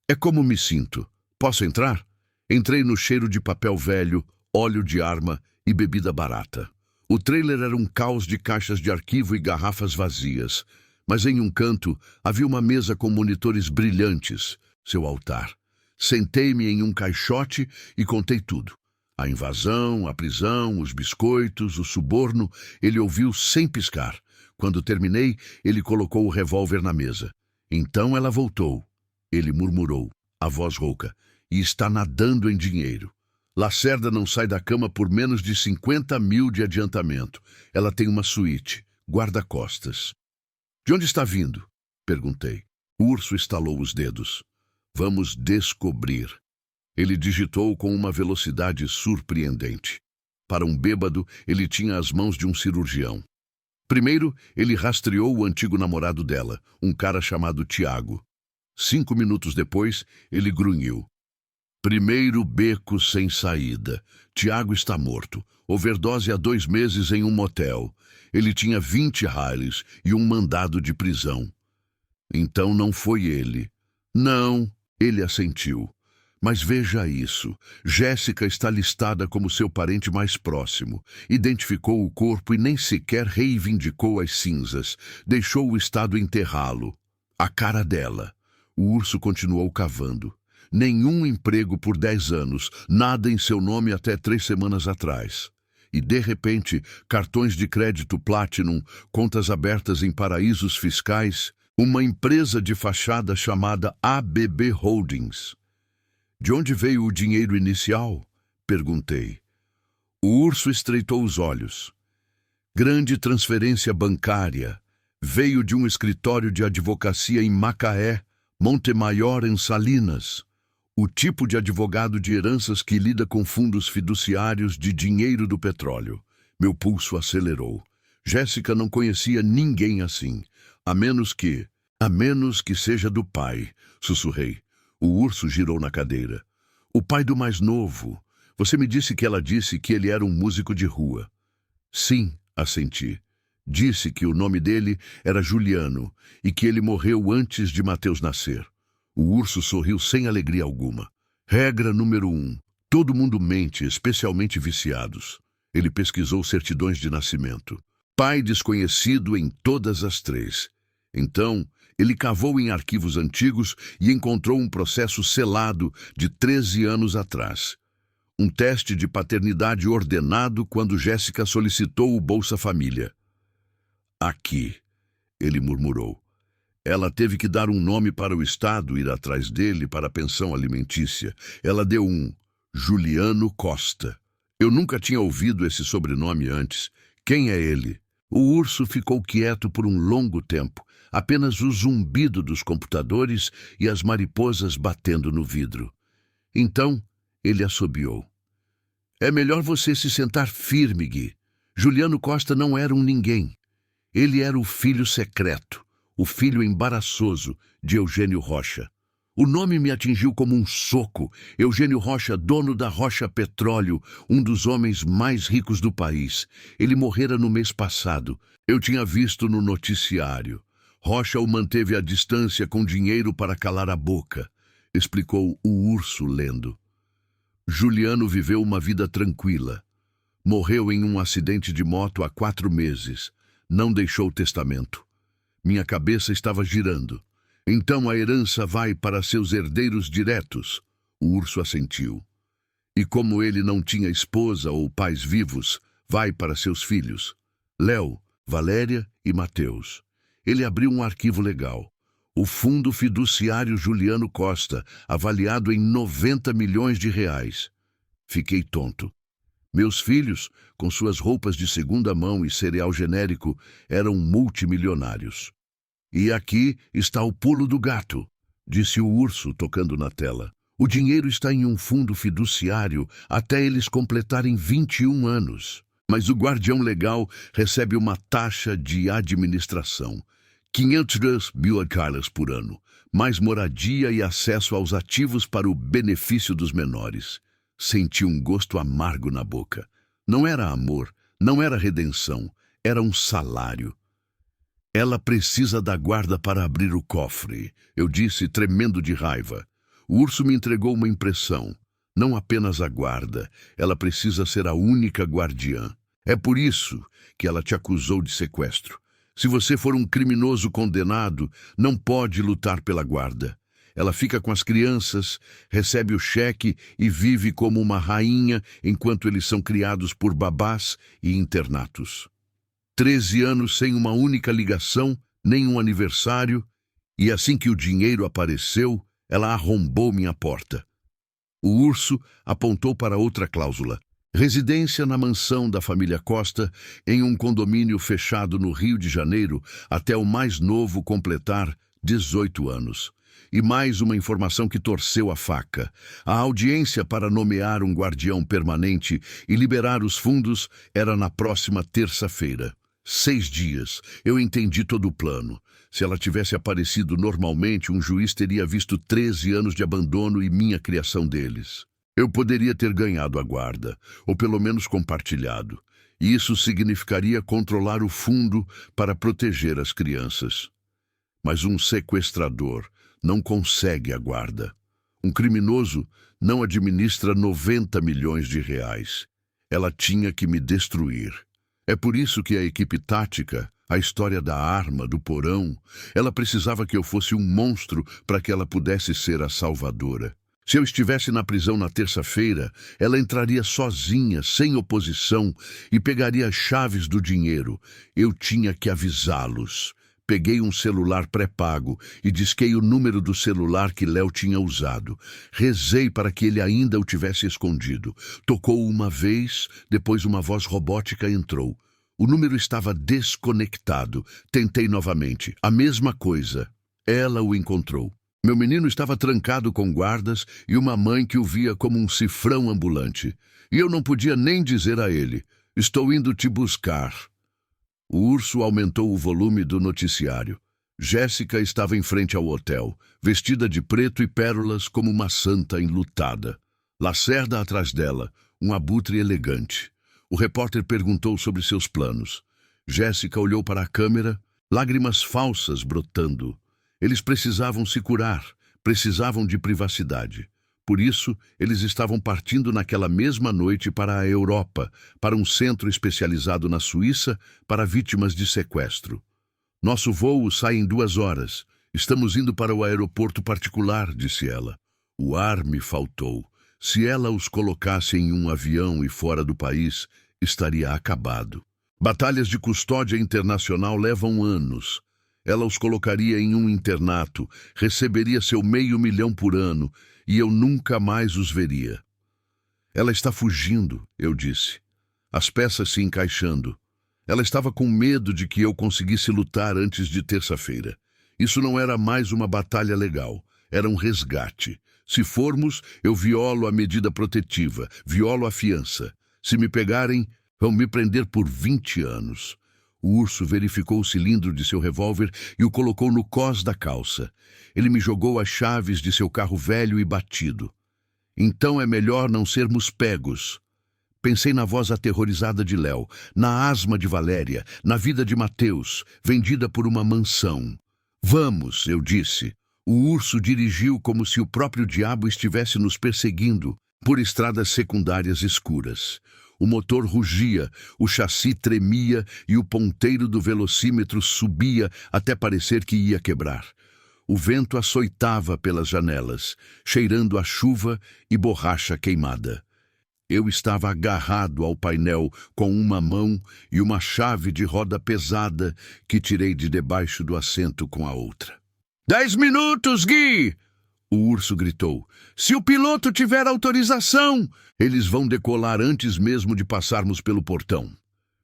É como me sinto. Posso entrar? Entrei no cheiro de papel velho, óleo de arma e bebida barata. O trailer era um caos de caixas de arquivo e garrafas vazias. Mas em um canto havia uma mesa com monitores brilhantes, seu altar. Sentei-me em um caixote e contei tudo. A invasão, a prisão, os biscoitos, o suborno, ele ouviu sem piscar. Quando terminei, ele colocou o revólver na mesa. Então ela voltou. Ele murmurou, a voz rouca, e está nadando em dinheiro. Lacerda não sai da cama por menos de 50 mil de adiantamento. Ela tem uma suíte, guarda-costas. De onde está vindo? Perguntei. O urso estalou os dedos. Vamos descobrir. Ele digitou com uma velocidade surpreendente. Para um bêbado, ele tinha as mãos de um cirurgião. Primeiro, ele rastreou o antigo namorado dela, um cara chamado Tiago. 5 minutos depois, ele grunhiu. Primeiro beco sem saída. Tiago está morto. Overdose há 2 meses em um motel. Ele tinha 20 Harleys e um mandado de prisão. Então não foi ele. Não, ele assentiu. Mas veja isso. Jéssica está listada como seu parente mais próximo. Identificou o corpo e nem sequer reivindicou as cinzas. Deixou o Estado enterrá-lo. A cara dela. O urso continuou cavando. Nenhum emprego por 10 anos, nada em seu nome até 3 semanas atrás. E, de repente, cartões de crédito Platinum, contas abertas em paraísos fiscais, uma empresa de fachada chamada ABB Holdings. De onde veio o dinheiro inicial? Perguntei. O urso estreitou os olhos. Grande transferência bancária. Veio de um escritório de advocacia em Macaé, Montemaior, em Salinas. O tipo de advogado de heranças que lida com fundos fiduciários de dinheiro do petróleo. Meu pulso acelerou. Jéssica não conhecia ninguém assim, a menos que seja do pai, sussurrei. O urso girou na cadeira. O pai do mais novo. Você me disse que ela disse que ele era um músico de rua. Sim, assenti. Disse que o nome dele era Juliano e que ele morreu antes de Mateus nascer. O urso sorriu sem alegria alguma. Regra número 1. Todo mundo mente, especialmente viciados. Ele pesquisou certidões de nascimento. Pai desconhecido em todas as 3. Então, ele cavou em arquivos antigos e encontrou um processo selado de 13 anos atrás. Um teste de paternidade ordenado quando Jéssica solicitou o Bolsa Família. Aqui, ele murmurou. Ela teve que dar um nome para o Estado ir atrás dele para a pensão alimentícia. Ela deu um Juliano Costa. Eu nunca tinha ouvido esse sobrenome antes. Quem é ele? O urso ficou quieto por um longo tempo. Apenas o zumbido dos computadores e as mariposas batendo no vidro. Então, ele assobiou. É melhor você se sentar firme, Gui. Juliano Costa não era um ninguém. Ele era o filho secreto, o filho embaraçoso de Eugênio Rocha. O nome me atingiu como um soco. Eugênio Rocha, dono da Rocha Petróleo, um dos homens mais ricos do país. Ele morrera no mês passado. Eu tinha visto no noticiário. Rocha o manteve à distância com dinheiro para calar a boca, explicou o urso lendo. Juliano viveu uma vida tranquila. Morreu em um acidente de moto há 4 meses. Não deixou testamento. Minha cabeça estava girando. Então a herança vai para seus herdeiros diretos. O urso assentiu. E como ele não tinha esposa ou pais vivos, vai para seus filhos. Léo, Valéria e Mateus. Ele abriu um arquivo legal. O Fundo Fiduciário Juliano Costa, avaliado em 90 milhões de reais. Fiquei tonto. Meus filhos, com suas roupas de segunda mão e cereal genérico, eram multimilionários. E aqui está o pulo do gato, disse o urso tocando na tela. O dinheiro está em um fundo fiduciário até eles completarem 21 anos. Mas o guardião legal recebe uma taxa de administração. 500 mil carlas por ano, mais moradia e acesso aos ativos para o benefício dos menores. Senti um gosto amargo na boca. Não era amor, não era redenção, era um salário. Ela precisa da guarda para abrir o cofre, eu disse, tremendo de raiva. O urso me entregou uma impressão. Não apenas a guarda, ela precisa ser a única guardiã. É por isso que ela te acusou de sequestro. Se você for um criminoso condenado, não pode lutar pela guarda. Ela fica com as crianças, recebe o cheque e vive como uma rainha enquanto eles são criados por babás e internatos. 13 anos sem uma única ligação, nem um aniversário, e assim que o dinheiro apareceu, ela arrombou minha porta. O urso apontou para outra cláusula. Residência na mansão da família Costa, em um condomínio fechado no Rio de Janeiro, até o mais novo completar 18 anos. E mais uma informação que torceu a faca. A audiência para nomear um guardião permanente e liberar os fundos era na próxima terça-feira. 6 dias. Eu entendi todo o plano. Se ela tivesse aparecido normalmente, um juiz teria visto 13 anos de abandono e minha criação deles. Eu poderia ter ganhado a guarda, ou pelo menos compartilhado. E isso significaria controlar o fundo para proteger as crianças. Mas um sequestrador não consegue a guarda. Um criminoso não administra 90 milhões de reais. Ela tinha que me destruir. É por isso que a equipe tática, a história da arma, do porão, ela precisava que eu fosse um monstro para que ela pudesse ser a salvadora. Se eu estivesse na prisão na terça-feira, ela entraria sozinha, sem oposição, e pegaria as chaves do dinheiro. Eu tinha que avisá-los. Peguei um celular pré-pago e disquei o número do celular que Léo tinha usado. Rezei para que ele ainda o tivesse escondido. Tocou uma vez, depois uma voz robótica entrou. O número estava desconectado. Tentei novamente. A mesma coisa. Ela o encontrou. Meu menino estava trancado com guardas e uma mãe que o via como um cifrão ambulante. E eu não podia nem dizer a ele: "Estou indo te buscar." O urso aumentou o volume do noticiário. Jéssica estava em frente ao hotel, vestida de preto e pérolas como uma santa enlutada. Lacerda atrás dela, um abutre elegante. O repórter perguntou sobre seus planos. Jéssica olhou para a câmera, lágrimas falsas brotando. Eles precisavam se curar, precisavam de privacidade. Por isso, eles estavam partindo naquela mesma noite para a Europa, para um centro especializado na Suíça para vítimas de sequestro. "Nosso voo sai em 2 horas. Estamos indo para o aeroporto particular", disse ela. O ar me faltou. Se ela os colocasse em um avião e fora do país, estaria acabado. Batalhas de custódia internacional levam anos. Ela os colocaria em um internato, receberia seu $500 mil por ano, e eu nunca mais os veria. "Ela está fugindo", eu disse. As peças se encaixando. Ela estava com medo de que eu conseguisse lutar antes de terça-feira. Isso não era mais uma batalha legal, era um resgate. Se formos, eu violo a medida protetiva, violo a fiança. Se me pegarem, vão me prender por 20 anos. O urso verificou o cilindro de seu revólver e o colocou no cós da calça. Ele me jogou as chaves de seu carro velho e batido. "Então é melhor não sermos pegos." Pensei na voz aterrorizada de Léo, na asma de Valéria, na vida de Mateus, vendida por uma mansão. "Vamos", eu disse. O urso dirigiu como se o próprio diabo estivesse nos perseguindo por estradas secundárias escuras. O motor rugia, o chassi tremia e o ponteiro do velocímetro subia até parecer que ia quebrar. O vento açoitava pelas janelas, cheirando a chuva e borracha queimada. Eu estava agarrado ao painel com uma mão e uma chave de roda pesada que tirei de debaixo do assento com a outra. 10 minutos, Gui!" O urso gritou. "Se o piloto tiver autorização, eles vão decolar antes mesmo de passarmos pelo portão."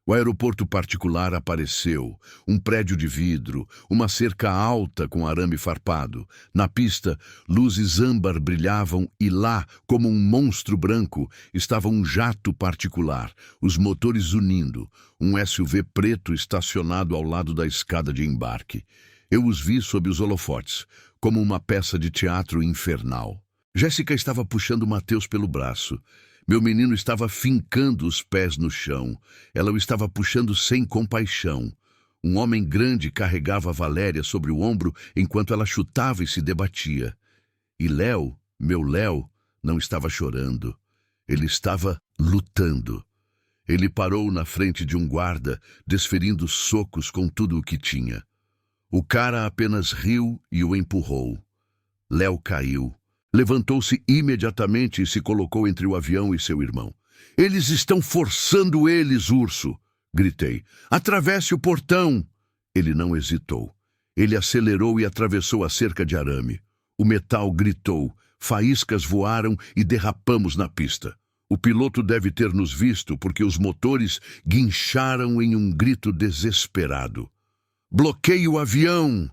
O aeroporto particular apareceu, um prédio de vidro, uma cerca alta com arame farpado. Na pista, luzes âmbar brilhavam e lá, como um monstro branco, estava um jato particular, os motores unindo, um SUV preto estacionado ao lado da escada de embarque. Eu os vi sob os holofotes, como uma peça de teatro infernal. Jéssica estava puxando Mateus pelo braço. Meu menino estava fincando os pés no chão. Ela o estava puxando sem compaixão. Um homem grande carregava Valéria sobre o ombro enquanto ela chutava e se debatia. E Léo, meu Léo, não estava chorando. Ele estava lutando. Ele parou na frente de um guarda, desferindo socos com tudo o que tinha. O cara apenas riu e o empurrou. Léo caiu. Levantou-se imediatamente e se colocou entre o avião e seu irmão. "Eles estão forçando eles, urso!" gritei. "Atravesse o portão!" Ele não hesitou. Ele acelerou e atravessou a cerca de arame. O metal gritou, faíscas voaram e derrapamos na pista. O piloto deve ter nos visto porque os motores guincharam em um grito desesperado. "Bloqueie o avião!"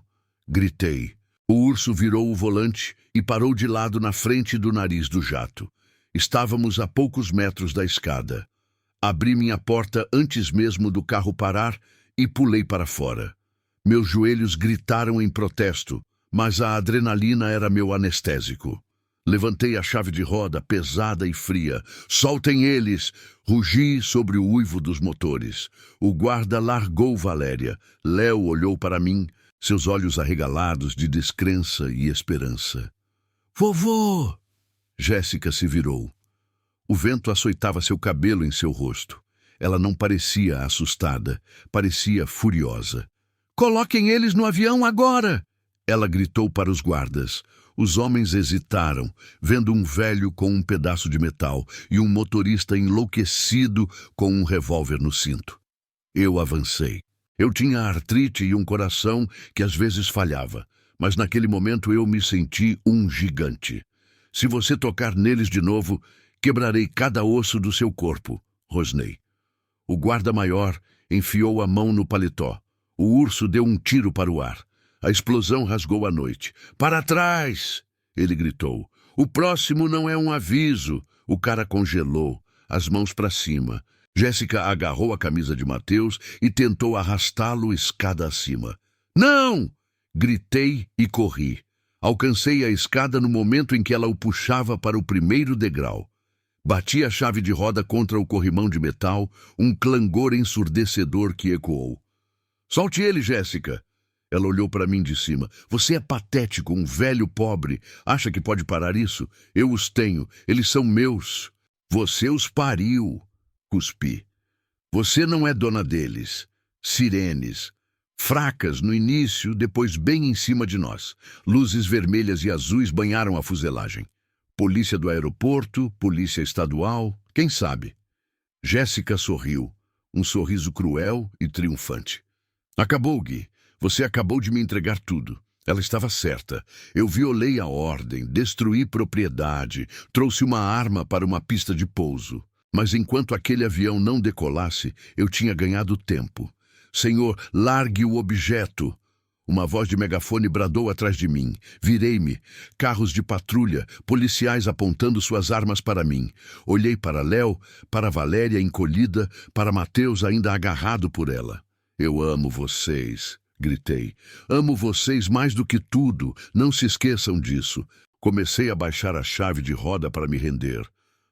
gritei. O urso virou o volante e parou de lado na frente do nariz do jato. Estávamos a poucos metros da escada. Abri minha porta antes mesmo do carro parar e pulei para fora. Meus joelhos gritaram em protesto, mas a adrenalina era meu anestésico. Levantei a chave de roda, pesada e fria. "Soltem eles!" Rugi sobre o uivo dos motores. O guarda largou Valéria. Léo olhou para mim, seus olhos arregalados de descrença e esperança. "Vovô!" Jéssica se virou. O vento açoitava seu cabelo em seu rosto. Ela não parecia assustada, parecia furiosa. "Coloquem eles no avião agora!" Ela gritou para os guardas. Os homens hesitaram, vendo um velho com um pedaço de metal e um motorista enlouquecido com um revólver no cinto. Eu avancei. Eu tinha artrite e um coração que às vezes falhava, mas naquele momento eu me senti um gigante. "Se você tocar neles de novo, quebrarei cada osso do seu corpo", rosnei. O guarda-maior enfiou a mão no paletó. O urso deu um tiro para o ar. A explosão rasgou a noite. "Para trás!" ele gritou. "O próximo não é um aviso." O cara congelou, as mãos para cima. Jéssica agarrou a camisa de Mateus e tentou arrastá-lo escada acima. "Não!" gritei e corri. Alcancei a escada no momento em que ela o puxava para o primeiro degrau. Bati a chave de roda contra o corrimão de metal, um clangor ensurdecedor que ecoou. "Solte ele, Jéssica!" Ela olhou para mim de cima. "Você é patético, um velho pobre. Acha que pode parar isso? Eu os tenho. Eles são meus." "Você os pariu", cuspi. "Você não é dona deles." Sirenes. Fracas no início, depois bem em cima de nós. Luzes vermelhas e azuis banharam a fuselagem. Polícia do aeroporto, polícia estadual, quem sabe? Jéssica sorriu. Um sorriso cruel e triunfante. "Acabou, Gui. Você acabou de me entregar tudo." Ela estava certa. Eu violei a ordem, destruí propriedade, trouxe uma arma para uma pista de pouso. Mas enquanto aquele avião não decolasse, eu tinha ganhado tempo. "Senhor, largue o objeto." Uma voz de megafone bradou atrás de mim. Virei-me. Carros de patrulha, policiais apontando suas armas para mim. Olhei para Léo, para Valéria encolhida, para Mateus ainda agarrado por ela. "Eu amo vocês", gritei. "Amo vocês mais do que tudo. Não se esqueçam disso." Comecei a baixar a chave de roda para me render.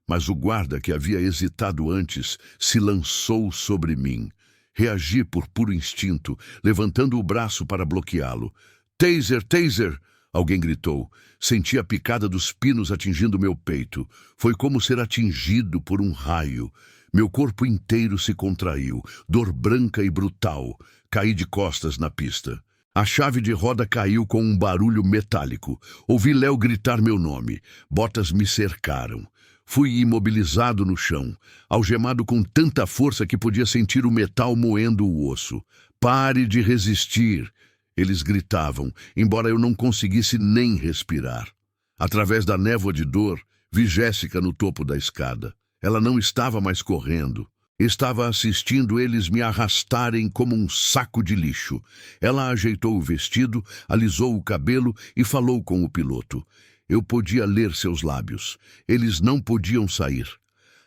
Mas o guarda, que havia hesitado antes, se lançou sobre mim. Reagi por puro instinto, levantando o braço para bloqueá-lo. "Taser, taser!" Alguém gritou. Senti a picada dos pinos atingindo meu peito. Foi como ser atingido por um raio. Meu corpo inteiro se contraiu, dor branca e brutal. Caí de costas na pista. A chave de roda caiu com um barulho metálico. Ouvi Léo gritar meu nome. Botas me cercaram. Fui imobilizado no chão, algemado com tanta força que podia sentir o metal moendo o osso. "Pare de resistir!" Eles gritavam, embora eu não conseguisse nem respirar. Através da névoa de dor, vi Jéssica no topo da escada. Ela não estava mais correndo. Estava assistindo eles me arrastarem como um saco de lixo. Ela ajeitou o vestido, alisou o cabelo e falou com o piloto. Eu podia ler seus lábios. Eles não podiam sair.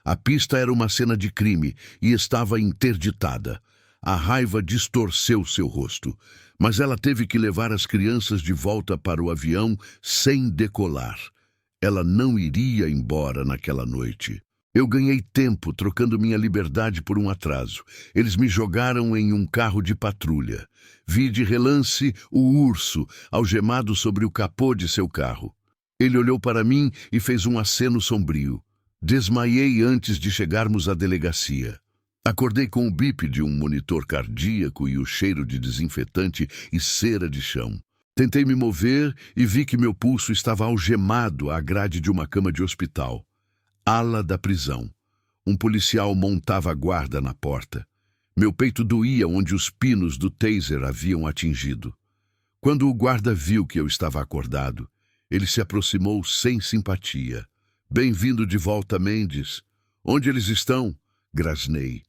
A pista era uma cena de crime e estava interditada. A raiva distorceu seu rosto, mas ela teve que levar as crianças de volta para o avião sem decolar. Ela não iria embora naquela noite. Eu ganhei tempo trocando minha liberdade por um atraso. Eles me jogaram em um carro de patrulha. Vi de relance o urso, algemado sobre o capô de seu carro. Ele olhou para mim e fez um aceno sombrio. Desmaiei antes de chegarmos à delegacia. Acordei com o bip de um monitor cardíaco e o cheiro de desinfetante e cera de chão. Tentei me mover e vi que meu pulso estava algemado à grade de uma cama de hospital. Ala da prisão. Um policial montava a guarda na porta. Meu peito doía onde os pinos do taser haviam atingido. Quando o guarda viu que eu estava acordado, ele se aproximou sem simpatia. "Bem-vindo de volta, Mendes. Onde eles estão?" Grasnei.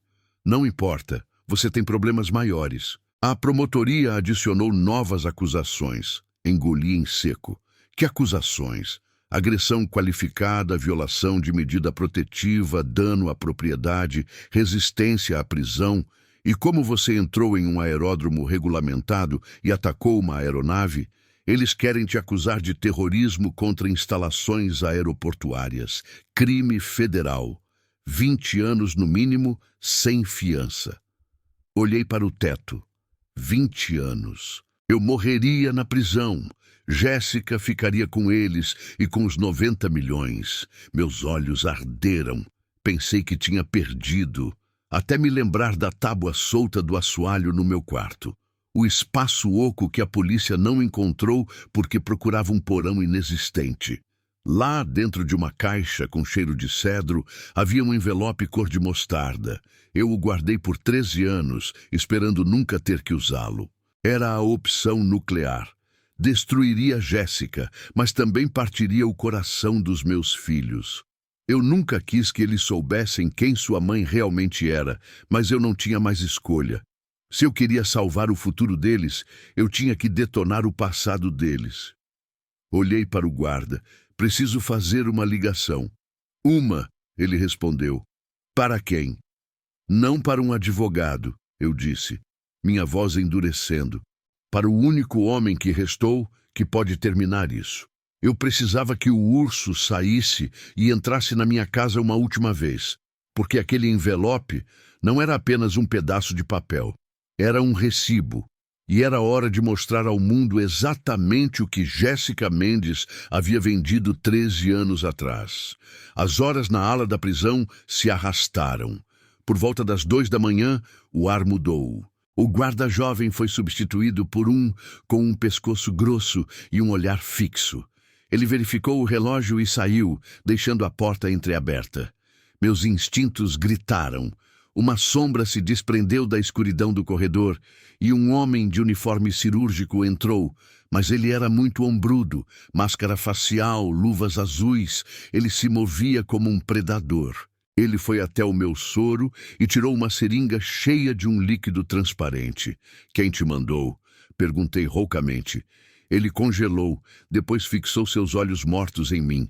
"Não importa, você tem problemas maiores." A promotoria adicionou novas acusações. Engoli em seco. Que acusações? Agressão qualificada, violação de medida protetiva, dano à propriedade, resistência à prisão. E como você entrou em um aeródromo regulamentado e atacou uma aeronave, eles querem te acusar de terrorismo contra instalações aeroportuárias. Crime federal. 20 anos no mínimo, sem fiança. Olhei para o teto. 20 anos. Eu morreria na prisão. Jéssica ficaria com eles e com os 90 milhões. Meus olhos arderam. Pensei que tinha perdido, até me lembrar da tábua solta do assoalho no meu quarto. O espaço oco que a polícia não encontrou porque procurava um porão inexistente. Lá, dentro de uma caixa com cheiro de cedro, havia um envelope cor de mostarda. Eu o guardei por 13 anos, esperando nunca ter que usá-lo. Era a opção nuclear. Destruiria Jéssica, mas também partiria o coração dos meus filhos. Eu nunca quis que eles soubessem quem sua mãe realmente era, mas eu não tinha mais escolha. Se eu queria salvar o futuro deles, eu tinha que detonar o passado deles. Olhei para o guarda. "Preciso fazer uma ligação." "Uma," ele respondeu. "Para quem?" "Não para um advogado," eu disse, minha voz endurecendo. "Para o único homem que restou que pode terminar isso. Eu precisava que o urso saísse e entrasse na minha casa uma última vez, porque aquele envelope não era apenas um pedaço de papel. Era um recibo. E era hora de mostrar ao mundo exatamente o que Jéssica Mendes havia vendido 13 anos atrás. As horas na ala da prisão se arrastaram. Por volta das 2 da manhã, o ar mudou. O guarda jovem foi substituído por um com um pescoço grosso e um olhar fixo. Ele verificou o relógio e saiu, deixando a porta entreaberta. Meus instintos gritaram. Uma sombra se desprendeu da escuridão do corredor e um homem de uniforme cirúrgico entrou, mas ele era muito ombrudo, máscara facial, luvas azuis. Ele se movia como um predador. Ele foi até o meu soro e tirou uma seringa cheia de um líquido transparente. "Quem te mandou?" Perguntei roucamente. Ele congelou, depois fixou seus olhos mortos em mim.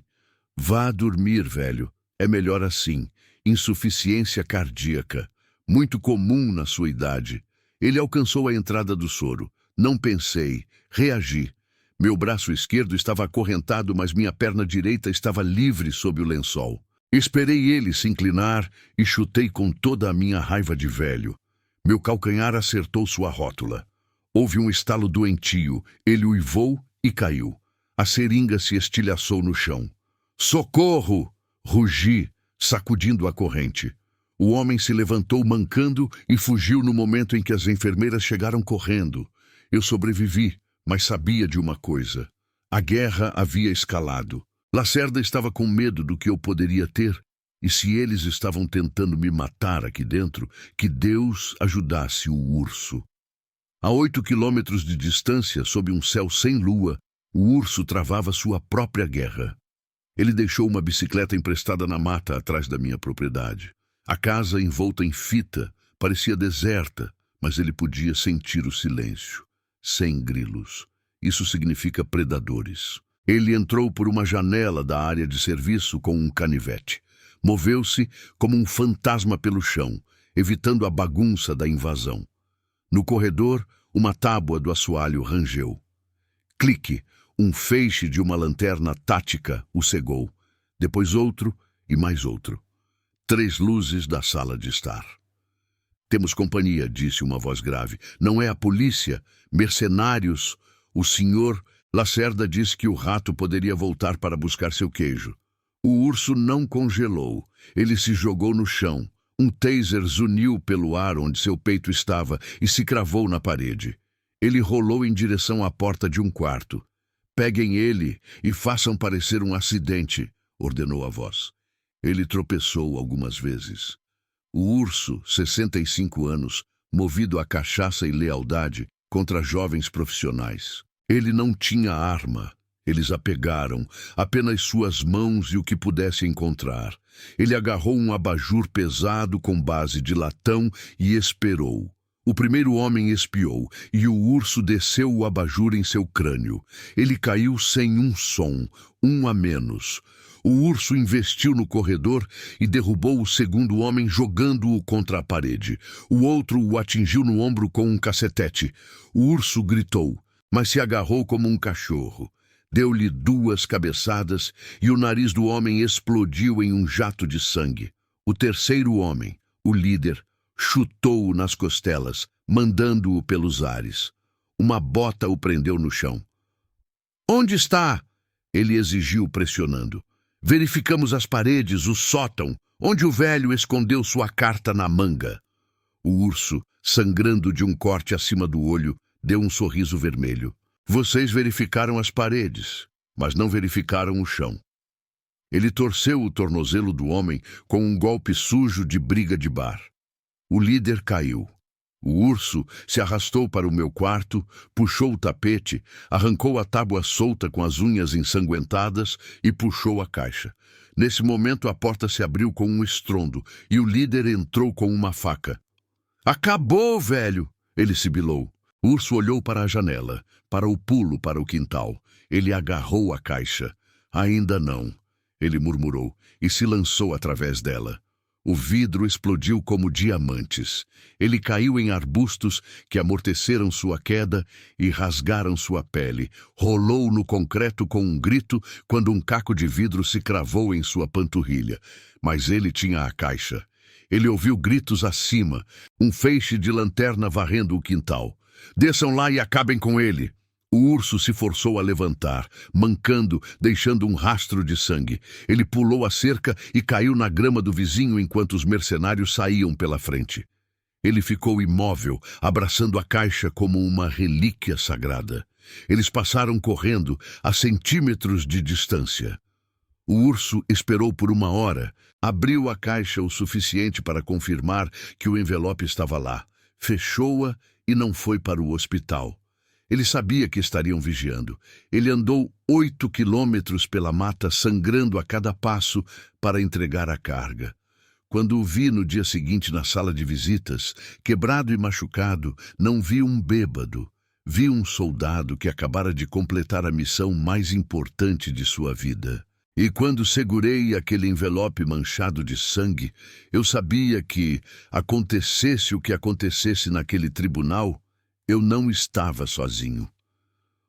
"Vá dormir, velho. É melhor assim. Insuficiência cardíaca. Muito comum na sua idade." Ele alcançou a entrada do soro. Não pensei. Reagi. Meu braço esquerdo estava acorrentado, mas minha perna direita estava livre sob o lençol. Esperei ele se inclinar e chutei com toda a minha raiva de velho. Meu calcanhar acertou sua rótula. Houve um estalo doentio. Ele uivou e caiu. A seringa se estilhaçou no chão. "Socorro!" Rugi, sacudindo a corrente. O homem se levantou mancando e fugiu no momento em que as enfermeiras chegaram correndo. Eu sobrevivi, mas sabia de uma coisa. A guerra havia escalado. Lacerda estava com medo do que eu poderia ter, e se eles estavam tentando me matar aqui dentro, que Deus ajudasse o urso. A 8 quilômetros de distância, sob um céu sem lua, o urso travava sua própria guerra. Ele deixou uma bicicleta emprestada na mata atrás da minha propriedade. A casa, envolta em fita, parecia deserta, mas ele podia sentir o silêncio. Sem grilos. Isso significa predadores. Ele entrou por uma janela da área de serviço com um canivete. Moveu-se como um fantasma pelo chão, evitando a bagunça da invasão. No corredor, uma tábua do assoalho rangeu. Clique, um feixe de uma lanterna tática o cegou. Depois outro e mais outro. 3 luzes da sala de estar. "Temos companhia", disse uma voz grave. "Não é a polícia, mercenários. O senhor..." Lacerda disse que o rato poderia voltar para buscar seu queijo. O urso não congelou. Ele se jogou no chão. Um taser zuniu pelo ar onde seu peito estava e se cravou na parede. Ele rolou em direção à porta de um quarto. "Peguem ele e façam parecer um acidente", ordenou a voz. Ele tropeçou algumas vezes. O urso, 65 anos, movido a cachaça e lealdade contra jovens profissionais. Ele não tinha arma. Eles a pegaram, apenas suas mãos e o que pudesse encontrar. Ele agarrou um abajur pesado com base de latão e esperou. O primeiro homem espiou, e o urso desceu o abajur em seu crânio. Ele caiu sem um som, um a menos. O urso investiu no corredor e derrubou o segundo homem, jogando-o contra a parede. O outro o atingiu no ombro com um cacetete. O urso gritou, mas se agarrou como um cachorro. Deu-lhe 2 cabeçadas e o nariz do homem explodiu em um jato de sangue. O terceiro homem, o líder, chutou-o nas costelas, mandando-o pelos ares. Uma bota o prendeu no chão. "Onde está?" ele exigiu, pressionando. "Verificamos as paredes, o sótão, onde o velho escondeu sua carta na manga." O urso, sangrando de um corte acima do olho, deu um sorriso vermelho. "Vocês verificaram as paredes, mas não verificaram o chão." Ele torceu o tornozelo do homem com um golpe sujo de briga de bar. O líder caiu. O urso se arrastou para o meu quarto, puxou o tapete, arrancou a tábua solta com as unhas ensanguentadas e puxou a caixa. Nesse momento a porta se abriu com um estrondo e o líder entrou com uma faca. "Acabou, velho!" ele sibilou. O urso olhou para a janela, para o pulo para o quintal. Ele agarrou a caixa. "Ainda não", ele murmurou, e se lançou através dela. O vidro explodiu como diamantes. Ele caiu em arbustos que amorteceram sua queda e rasgaram sua pele. Rolou no concreto com um grito quando um caco de vidro se cravou em sua panturrilha. Mas ele tinha a caixa. Ele ouviu gritos acima, um feixe de lanterna varrendo o quintal. "Desçam lá e acabem com ele." O urso se forçou a levantar, mancando, deixando um rastro de sangue. Ele pulou a cerca e caiu na grama do vizinho enquanto os mercenários saíam pela frente. Ele ficou imóvel, abraçando a caixa como uma relíquia sagrada. Eles passaram correndo, a centímetros de distância. O urso esperou por 1 hora, abriu a caixa o suficiente para confirmar que o envelope estava lá, fechou-a e não foi para o hospital. Ele sabia que estariam vigiando. Ele andou 8 quilômetros pela mata, sangrando a cada passo para entregar a carga. Quando o vi no dia seguinte na sala de visitas, quebrado e machucado, não vi um bêbado. Vi um soldado que acabara de completar a missão mais importante de sua vida. E quando segurei aquele envelope manchado de sangue, eu sabia que, acontecesse o que acontecesse naquele tribunal, eu não estava sozinho.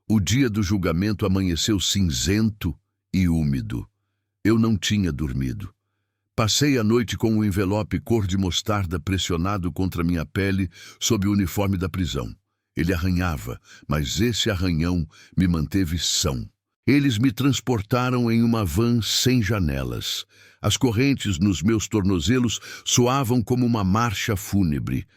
O dia do julgamento amanheceu cinzento e úmido. Eu não tinha dormido. Passei a noite com o envelope cor de mostarda pressionado contra minha pele sob o uniforme da prisão. Ele arranhava, mas esse arranhão me manteve são. Eles me transportaram em uma van sem janelas. As correntes nos meus tornozelos soavam como uma marcha fúnebre.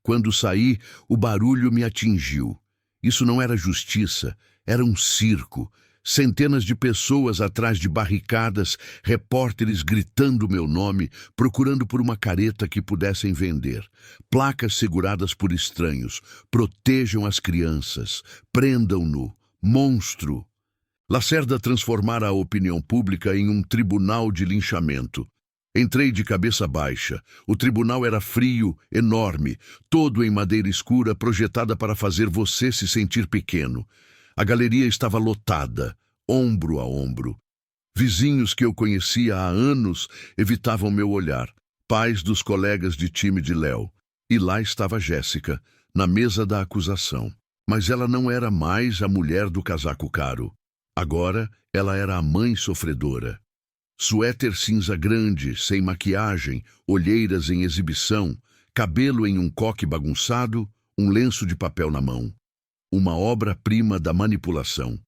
Quando saí, o barulho me atingiu. Isso não era justiça, era um circo. Centenas de pessoas atrás de barricadas, repórteres gritando meu nome, procurando por uma careta que pudessem vender. Placas seguradas por estranhos. Protejam as crianças. Prendam-no. Monstro. Lacerda transformara a opinião pública em um tribunal de linchamento. Entrei de cabeça baixa. O tribunal era frio, enorme, todo em madeira escura, projetada para fazer você se sentir pequeno. A galeria estava lotada, ombro a ombro. Vizinhos que eu conhecia há anos evitavam meu olhar, pais dos colegas de time de Léo. E lá estava Jéssica, na mesa da acusação. Mas ela não era mais a mulher do casaco caro. Agora, ela era a mãe sofredora. Suéter cinza grande, sem maquiagem, olheiras em exibição, cabelo em um coque bagunçado, um lenço de papel na mão. Uma obra-prima da manipulação.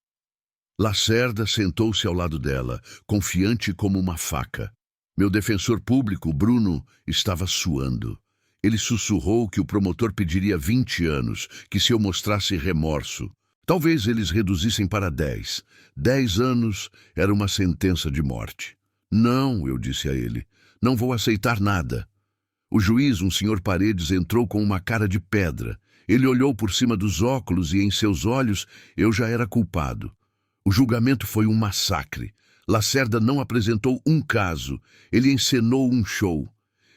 Lacerda sentou-se ao lado dela, confiante como uma faca. Meu defensor público, Bruno, estava suando. Ele sussurrou que o promotor pediria 20 anos, que se eu mostrasse remorso. Talvez eles reduzissem para 10. 10 anos era uma sentença de morte. Não, eu disse a ele, não vou aceitar nada. O juiz, um senhor Paredes, entrou com uma cara de pedra. Ele olhou por cima dos óculos e em seus olhos eu já era culpado. O julgamento foi um massacre. Lacerda não apresentou um caso. Ele encenou um show.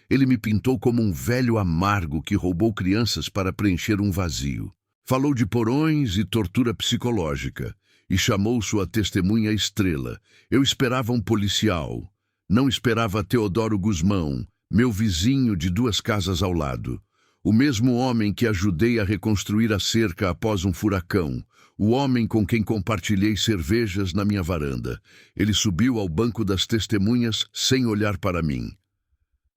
Ele me pintou como um velho amargo que roubou crianças para preencher um vazio. Falou de porões e tortura psicológica e chamou sua testemunha estrela. Eu esperava um policial. Não esperava Teodoro Guzmão, meu vizinho de 2 casas ao lado. O mesmo homem que ajudei a reconstruir a cerca após um furacão. O homem com quem compartilhei cervejas na minha varanda. Ele subiu ao banco das testemunhas sem olhar para mim.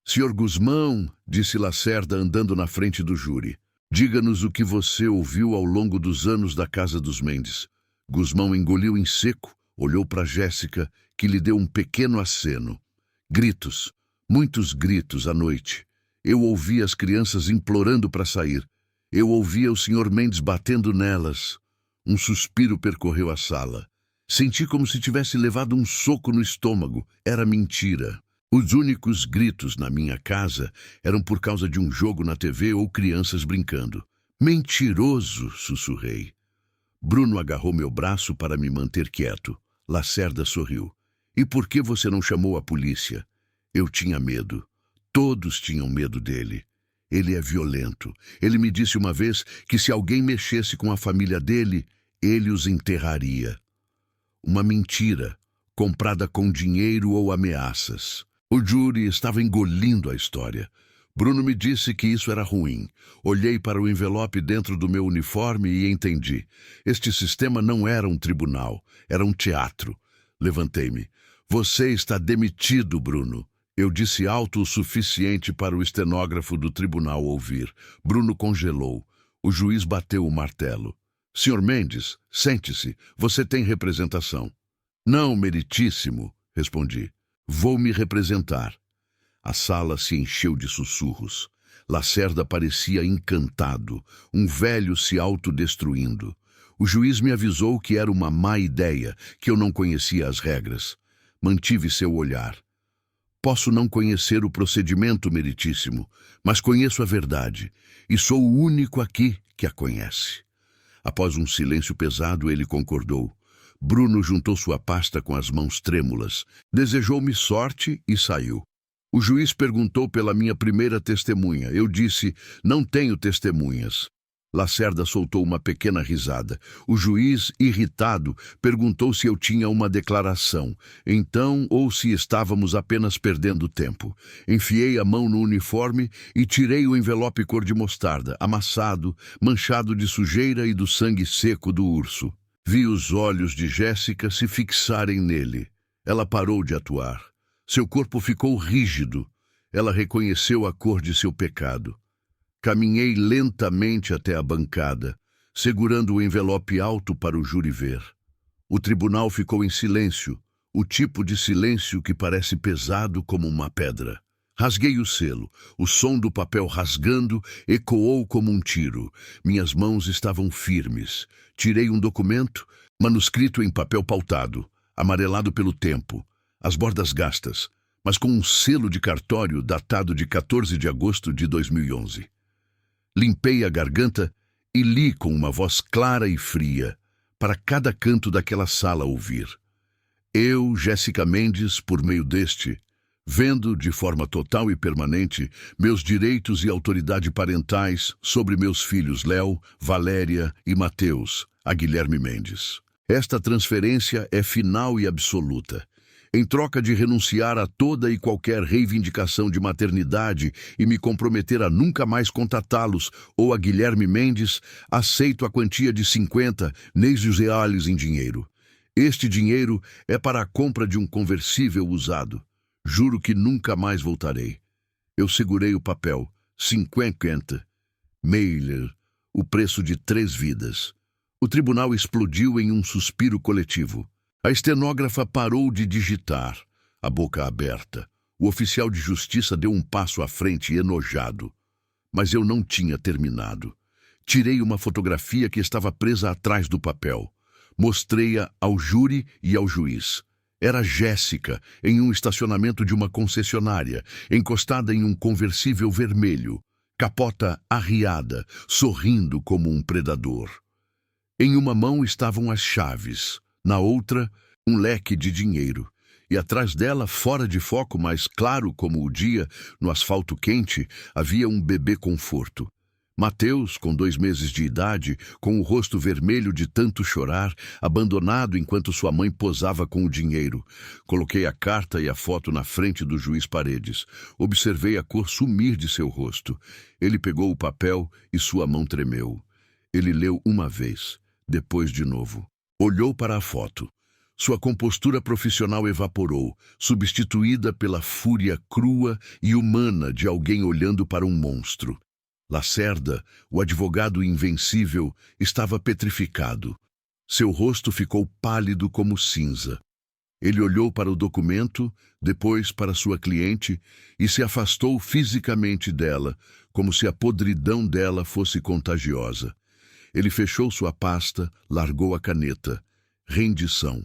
Senhor Guzmão, disse Lacerda andando na frente do júri, diga-nos o que você ouviu ao longo dos anos da casa dos Mendes. Guzmão engoliu em seco, olhou para Jéssica, que lhe deu um pequeno aceno. Gritos, muitos gritos à noite. Eu ouvia as crianças implorando para sair. Eu ouvia o Sr. Mendes batendo nelas. Um suspiro percorreu a sala. Senti como se tivesse levado um soco no estômago. Era mentira. Os únicos gritos na minha casa eram por causa de um jogo na TV ou crianças brincando. Mentiroso, sussurrei. Bruno agarrou meu braço para me manter quieto. Lacerda sorriu. E por que você não chamou a polícia? Eu tinha medo. Todos tinham medo dele. Ele é violento. Ele me disse uma vez que se alguém mexesse com a família dele, ele os enterraria. Uma mentira, comprada com dinheiro ou ameaças. O júri estava engolindo a história. Bruno me disse que isso era ruim. Olhei para o envelope dentro do meu uniforme e entendi. Este sistema não era um tribunal, era um teatro. Levantei-me. Você está demitido, Bruno. Eu disse alto o suficiente para o estenógrafo do tribunal ouvir. Bruno congelou. O juiz bateu o martelo. Sr. Mendes, sente-se. Você tem representação. Não, meritíssimo, respondi. Vou me representar. A sala se encheu de sussurros. Lacerda parecia encantado, um velho se autodestruindo. O juiz me avisou que era uma má ideia, que eu não conhecia as regras. Mantive seu olhar. Posso não conhecer o procedimento, meritíssimo, mas conheço a verdade, e sou o único aqui que a conhece. Após um silêncio pesado, ele concordou. Bruno juntou sua pasta com as mãos trêmulas, desejou-me sorte e saiu. O juiz perguntou pela minha primeira testemunha. Eu disse, não tenho testemunhas. Lacerda soltou uma pequena risada. O juiz, irritado, perguntou se eu tinha uma declaração. Então, ou se estávamos apenas perdendo tempo. Enfiei a mão no uniforme e tirei o envelope cor de mostarda, amassado, manchado de sujeira e do sangue seco do urso. Vi os olhos de Jéssica se fixarem nele. Ela parou de atuar. Seu corpo ficou rígido. Ela reconheceu a cor de seu pecado. Caminhei lentamente até a bancada, segurando o envelope alto para o júri ver. O tribunal ficou em silêncio, o tipo de silêncio que parece pesado como uma pedra. Rasguei o selo. O som do papel rasgando ecoou como um tiro. Minhas mãos estavam firmes. Tirei um documento, manuscrito em papel pautado, amarelado pelo tempo, as bordas gastas, mas com um selo de cartório datado de 14 de agosto de 2011. Limpei a garganta e li com uma voz clara e fria, para cada canto daquela sala ouvir. Eu, Jéssica Mendes, por meio deste, vendo de forma total e permanente meus direitos e autoridade parentais sobre meus filhos Léo, Valéria e Mateus, a Guilherme Mendes. Esta transferência é final e absoluta. Em troca de renunciar a toda e qualquer reivindicação de maternidade e me comprometer a nunca mais contatá-los ou a Guilherme Mendes, aceito a quantia de 50 reais em dinheiro. Este dinheiro é para a compra de um conversível usado. Juro que nunca mais voltarei. Eu segurei o papel. 50. Mailer. O preço de 3 vidas. O tribunal explodiu em um suspiro coletivo. A estenógrafa parou de digitar, a boca aberta. O oficial de justiça deu um passo à frente, enojado. Mas eu não tinha terminado. Tirei uma fotografia que estava presa atrás do papel. Mostrei-a ao júri e ao juiz. Era Jéssica, em um estacionamento de uma concessionária, encostada em um conversível vermelho, capota arriada, sorrindo como um predador. Em uma mão estavam as chaves, na outra, um leque de dinheiro. E atrás dela, fora de foco, mas claro como o dia, no asfalto quente, havia um bebê conforto. Mateus, com 2 meses de idade, com o rosto vermelho de tanto chorar, abandonado enquanto sua mãe posava com o dinheiro. Coloquei a carta e a foto na frente do juiz Paredes. Observei a cor sumir de seu rosto. Ele pegou o papel e sua mão tremeu. Ele leu uma vez, depois de novo. Olhou para a foto. Sua compostura profissional evaporou, substituída pela fúria crua e humana de alguém olhando para um monstro. Lacerda, o advogado invencível, estava petrificado. Seu rosto ficou pálido como cinza. Ele olhou para o documento, depois para sua cliente e se afastou fisicamente dela, como se a podridão dela fosse contagiosa. Ele fechou sua pasta, largou a caneta. Rendição.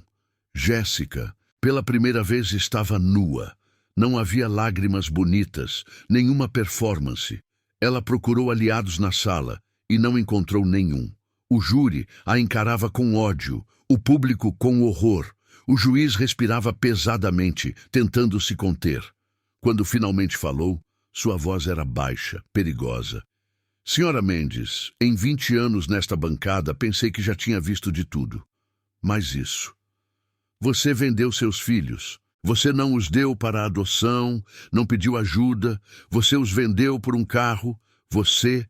Jéssica, pela primeira vez, estava nua. Não havia lágrimas bonitas, nenhuma performance. Ela procurou aliados na sala e não encontrou nenhum. O júri a encarava com ódio, o público com horror. O juiz respirava pesadamente, tentando se conter. Quando finalmente falou, sua voz era baixa, perigosa. Senhora Mendes, em 20 anos nesta bancada, pensei que já tinha visto de tudo. Mas isso. Você vendeu seus filhos. Você não os deu para a adoção, não pediu ajuda, você os vendeu por um carro, você...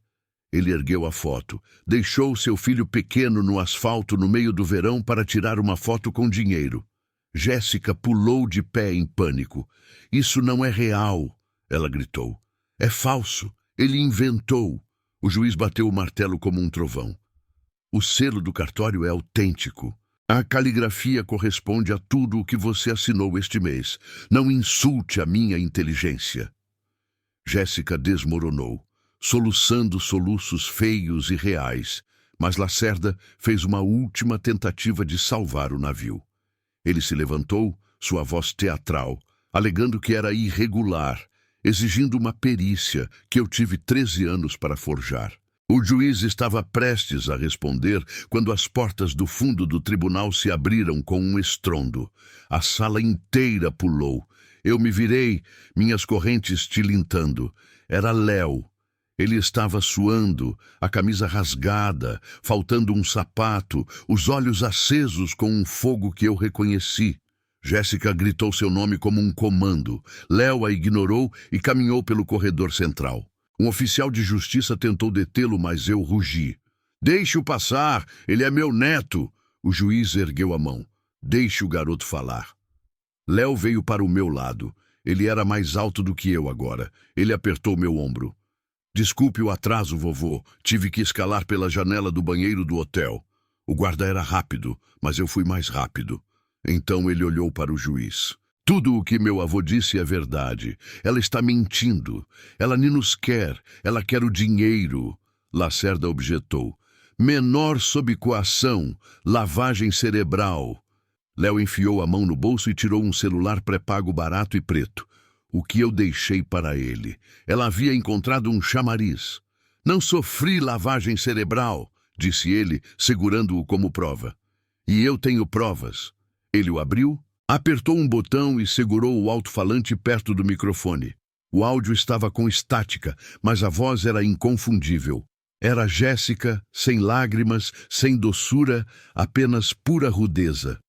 Ele ergueu a foto. Deixou seu filho pequeno no asfalto no meio do verão para tirar uma foto com dinheiro. Jéssica pulou de pé em pânico. Isso não é real, ela gritou. É falso. Ele inventou. O juiz bateu o martelo como um trovão. O selo do cartório é autêntico. A caligrafia corresponde a tudo o que você assinou este mês. Não insulte a minha inteligência. Jéssica desmoronou, soluçando soluços feios e reais, mas Lacerda fez uma última tentativa de salvar o navio. Ele se levantou, sua voz teatral, alegando que era irregular, exigindo uma perícia que eu tive 13 anos para forjar. O juiz estava prestes a responder quando as portas do fundo do tribunal se abriram com um estrondo. A sala inteira pulou. Eu me virei, minhas correntes tilintando. Era Léo. Ele estava suando, a camisa rasgada, faltando um sapato, os olhos acesos com um fogo que eu reconheci. Jéssica gritou seu nome como um comando. Léo a ignorou e caminhou pelo corredor central. Um oficial de justiça tentou detê-lo, mas eu rugi. Deixe-o passar, ele é meu neto. O juiz ergueu a mão. Deixe o garoto falar. Léo veio para o meu lado. Ele era mais alto do que eu agora. Ele apertou meu ombro. Desculpe o atraso, vovô. Tive que escalar pela janela do banheiro do hotel. O guarda era rápido, mas eu fui mais rápido. Então ele olhou para o juiz. Tudo o que meu avô disse é verdade. Ela está mentindo. Ela nem nos quer. Ela quer o dinheiro. Lacerda objetou. Menor sob coação. Lavagem cerebral. Léo enfiou a mão no bolso e tirou um celular pré-pago barato e preto. O que eu deixei para ele. Ela havia encontrado um chamariz. Não sofri lavagem cerebral, disse ele, segurando-o como prova. E eu tenho provas. Ele o abriu, apertou um botão e segurou o alto-falante perto do microfone. O áudio estava com estática, mas a voz era inconfundível. Era Jéssica, sem lágrimas, sem doçura, apenas pura rudeza.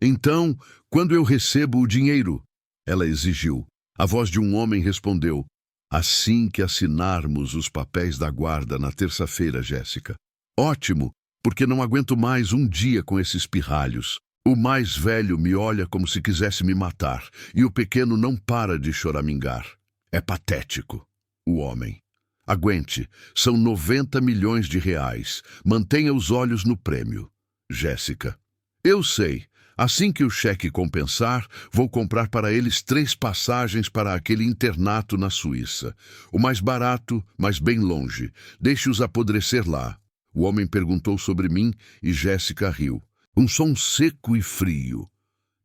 Então, quando eu recebo o dinheiro? Ela exigiu. A voz de um homem respondeu. Assim que assinarmos os papéis da guarda na terça-feira, Jéssica. Ótimo, porque não aguento mais um dia com esses pirralhos. O mais velho me olha como se quisesse me matar, e o pequeno não para de choramingar. É patético. O homem. Aguente, são 90 milhões de reais. Mantenha os olhos no prêmio. Jéssica. Eu sei. Assim que o cheque compensar, vou comprar para eles 3 passagens para aquele internato na Suíça. O mais barato, mas bem longe. Deixe-os apodrecer lá. O homem perguntou sobre mim e Jéssica riu. Um som seco e frio.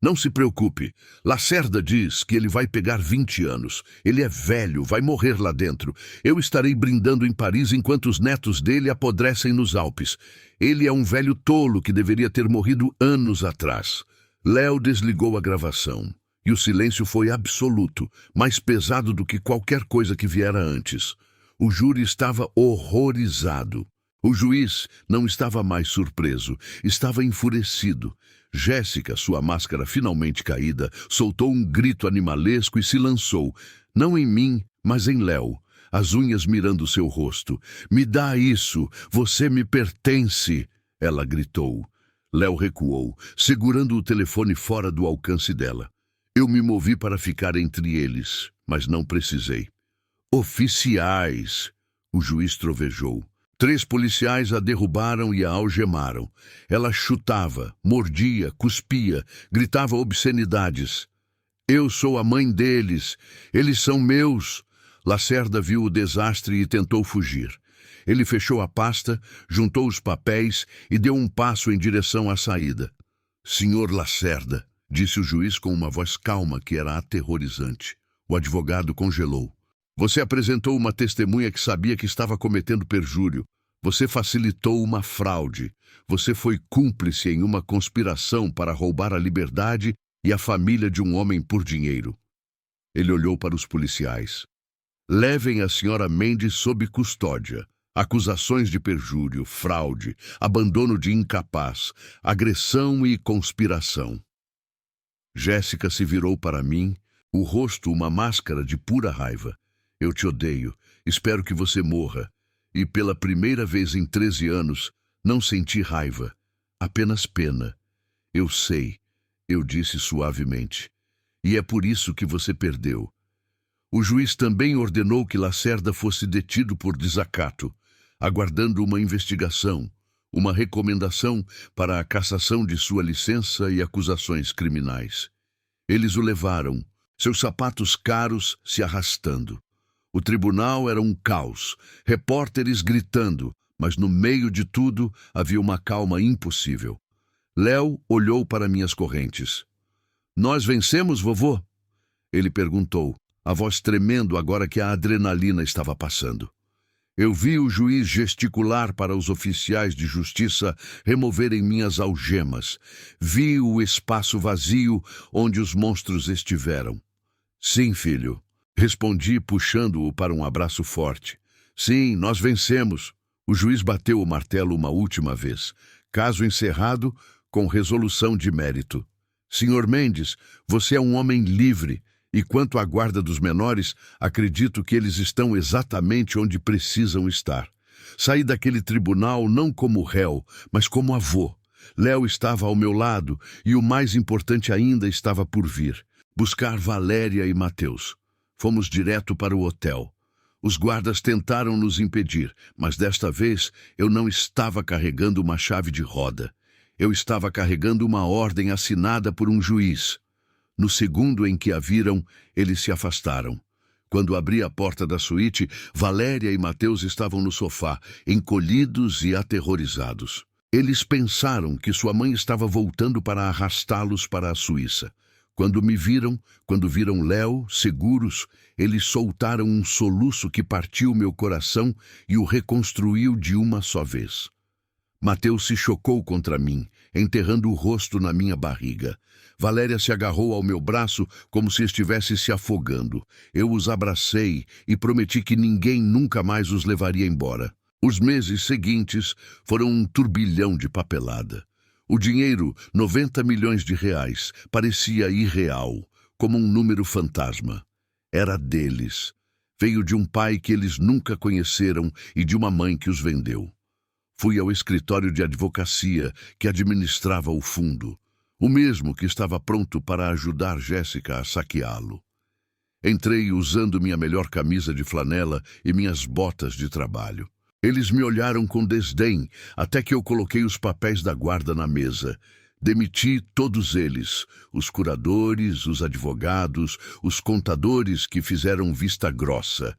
Não se preocupe. Lacerda diz que ele vai pegar 20 anos. Ele é velho, vai morrer lá dentro. Eu estarei brindando em Paris enquanto os netos dele apodrecem nos Alpes. Ele é um velho tolo que deveria ter morrido anos atrás. Léo desligou a gravação. E o silêncio foi absoluto, mais pesado do que qualquer coisa que viera antes. O júri estava horrorizado. O juiz não estava mais surpreso, estava enfurecido. Jéssica, sua máscara finalmente caída, soltou um grito animalesco e se lançou, não em mim, mas em Léo, as unhas mirando seu rosto. "Me dá isso, você me pertence!" ela gritou. Léo recuou, segurando o telefone fora do alcance dela. Eu me movi para ficar entre eles, mas não precisei. "Oficiais!" o juiz trovejou. 3 policiais a derrubaram e a algemaram. Ela chutava, mordia, cuspia, gritava obscenidades. "Eu sou a mãe deles. Eles são meus." Lacerda viu o desastre e tentou fugir. Ele fechou a pasta, juntou os papéis e deu um passo em direção à saída. "Senhor Lacerda", disse o juiz com uma voz calma que era aterrorizante. O advogado congelou. "Você apresentou uma testemunha que sabia que estava cometendo perjúrio. Você facilitou uma fraude. Você foi cúmplice em uma conspiração para roubar a liberdade e a família de um homem por dinheiro." Ele olhou para os policiais. "Levem a senhora Mendes sob custódia. Acusações de perjúrio, fraude, abandono de incapaz, agressão e conspiração." Jéssica se virou para mim, o rosto uma máscara de pura raiva. "Eu te odeio. Espero que você morra." E pela primeira vez em 13 anos, não senti raiva, apenas pena. "Eu sei", eu disse suavemente. "E é por isso que você perdeu." O juiz também ordenou que Lacerda fosse detido por desacato, aguardando uma investigação, uma recomendação para a cassação de sua licença e acusações criminais. Eles o levaram, seus sapatos caros se arrastando. O tribunal era um caos, repórteres gritando, mas no meio de tudo havia uma calma impossível. Léo olhou para minhas correntes. "Nós vencemos, vovô?" Ele perguntou, a voz tremendo agora que a adrenalina estava passando. Eu vi o juiz gesticular para os oficiais de justiça removerem minhas algemas. Vi o espaço vazio onde os monstros estiveram. "Sim, filho." Respondi, puxando-o para um abraço forte. "Sim, nós vencemos." O juiz bateu o martelo uma última vez. Caso encerrado, com resolução de mérito. "Senhor Mendes, você é um homem livre, e quanto à guarda dos menores, acredito que eles estão exatamente onde precisam estar. Saí daquele tribunal não como réu, mas como avô. Léo estava ao meu lado, e o mais importante ainda estava por vir. Buscar Valéria e Mateus. Fomos direto para o hotel. Os guardas tentaram nos impedir, mas desta vez eu não estava carregando uma chave de roda. Eu estava carregando uma ordem assinada por um juiz. No segundo em que a viram, eles se afastaram. Quando abri a porta da suíte, Valéria e Mateus estavam no sofá, encolhidos e aterrorizados. Eles pensaram que sua mãe estava voltando para arrastá-los para a Suíça. Quando viram Léo, seguros, eles soltaram um soluço que partiu meu coração e o reconstruiu de uma só vez. Mateus se chocou contra mim, enterrando o rosto na minha barriga. Valéria se agarrou ao meu braço como se estivesse se afogando. Eu os abracei e prometi que ninguém nunca mais os levaria embora. Os meses seguintes foram um turbilhão de papelada. O dinheiro, 90 milhões de reais, parecia irreal, como um número fantasma. Era deles. Veio de um pai que eles nunca conheceram e de uma mãe que os vendeu. Fui ao escritório de advocacia que administrava o fundo, o mesmo que estava pronto para ajudar Jéssica a saqueá-lo. Entrei usando minha melhor camisa de flanela e minhas botas de trabalho. Eles me olharam com desdém até que eu coloquei os papéis da guarda na mesa. Demiti todos eles, os curadores, os advogados, os contadores que fizeram vista grossa.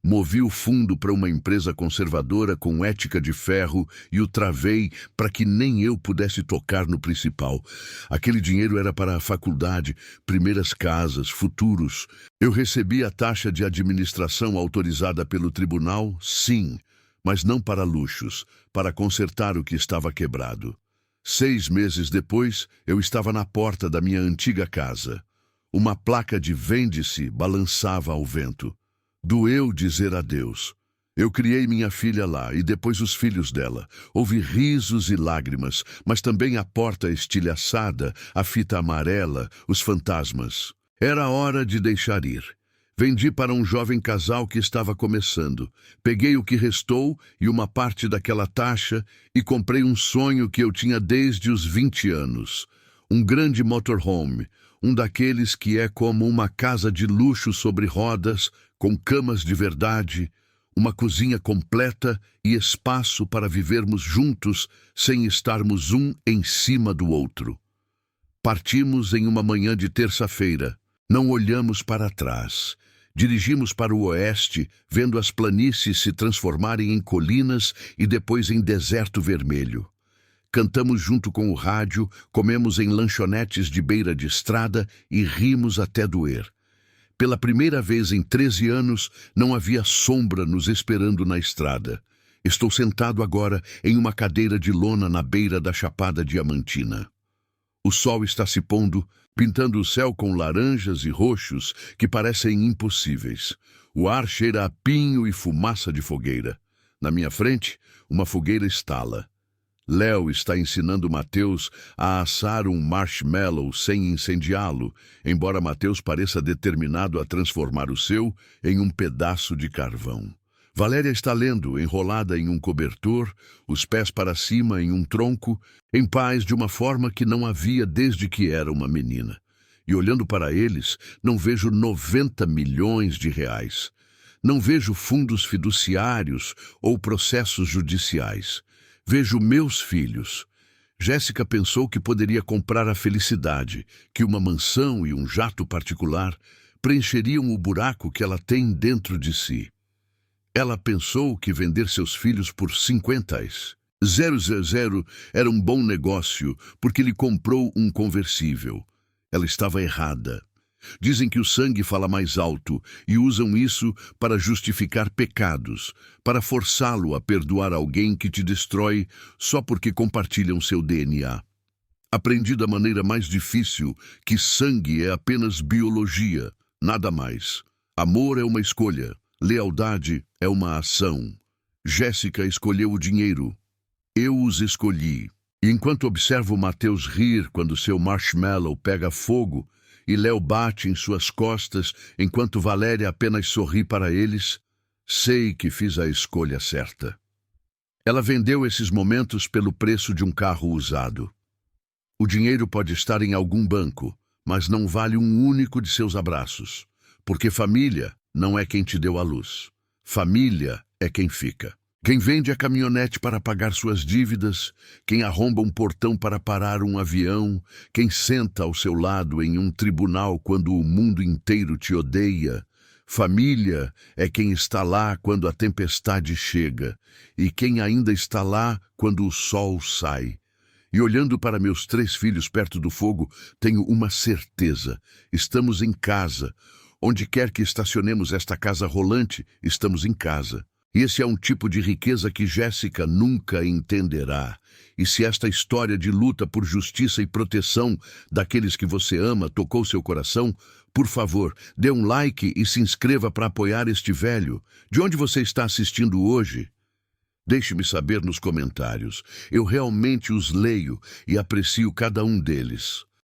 Movi o fundo para uma empresa conservadora com ética de ferro e o travei para que nem eu pudesse tocar no principal. Aquele dinheiro era para a faculdade, primeiras casas, futuros. Eu recebi a taxa de administração autorizada pelo tribunal, sim, mas não para luxos, para consertar o que estava quebrado. 6 meses depois, eu estava na porta da minha antiga casa. Uma placa de vende-se balançava ao vento. Doeu dizer adeus. Eu criei minha filha lá e depois os filhos dela. Houve risos e lágrimas, mas também a porta estilhaçada, a fita amarela, os fantasmas. Era hora de deixar ir. Vendi para um jovem casal que estava começando. Peguei o que restou e uma parte daquela taxa e comprei um sonho que eu tinha desde os 20 anos. Um grande motorhome, um daqueles que é como uma casa de luxo sobre rodas, com camas de verdade, uma cozinha completa e espaço para vivermos juntos sem estarmos um em cima do outro. Partimos em uma manhã de terça-feira. Não olhamos para trás. Dirigimos para o oeste, vendo as planícies se transformarem em colinas e depois em deserto vermelho. Cantamos junto com o rádio, comemos em lanchonetes de beira de estrada e rimos até doer. Pela primeira vez em 13 anos, não havia sombra nos esperando na estrada. Estou sentado agora em uma cadeira de lona na beira da Chapada Diamantina. O sol está se pondo, pintando o céu com laranjas e roxos que parecem impossíveis. O ar cheira a pinho e fumaça de fogueira. Na minha frente, uma fogueira estala. Léo está ensinando Mateus a assar um marshmallow sem incendiá-lo, embora Mateus pareça determinado a transformar o seu em um pedaço de carvão. Valéria está lendo, enrolada em um cobertor, os pés para cima em um tronco, em paz de uma forma que não havia desde que era uma menina. E olhando para eles, não vejo 90 milhões de reais. Não vejo fundos fiduciários ou processos judiciais. Vejo meus filhos. Jéssica pensou que poderia comprar a felicidade, que uma mansão e um jato particular preencheriam o buraco que ela tem dentro de si. Ela pensou que vender seus filhos por 50,000 era um bom negócio porque lhe comprou um conversível. Ela estava errada. Dizem que o sangue fala mais alto e usam isso para justificar pecados, para forçá-lo a perdoar alguém que te destrói só porque compartilham seu DNA. Aprendi da maneira mais difícil que sangue é apenas biologia, nada mais. Amor é uma escolha, lealdade é uma ação. Jéssica escolheu o dinheiro. Eu os escolhi. E enquanto observo Mateus rir quando seu marshmallow pega fogo, e Léo bate em suas costas enquanto Valéria apenas sorri para eles, sei que fiz a escolha certa. Ela vendeu esses momentos pelo preço de um carro usado. O dinheiro pode estar em algum banco, mas não vale um único de seus abraços, porque família não é quem te deu a luz. Família é quem fica. Quem vende a caminhonete para pagar suas dívidas, quem arromba um portão para parar um avião, quem senta ao seu lado em um tribunal quando o mundo inteiro te odeia. Família é quem está lá quando a tempestade chega e quem ainda está lá quando o sol sai. E olhando para meus 3 filhos perto do fogo, tenho uma certeza. Estamos em casa. Onde quer que estacionemos esta casa rolante, estamos em casa. E esse é um tipo de riqueza que Jéssica nunca entenderá. E se esta história de luta por justiça e proteção daqueles que você ama tocou seu coração, por favor, dê um like e se inscreva para apoiar este velho. De onde você está assistindo hoje? Deixe-me saber nos comentários. Eu realmente os leio e aprecio cada um deles.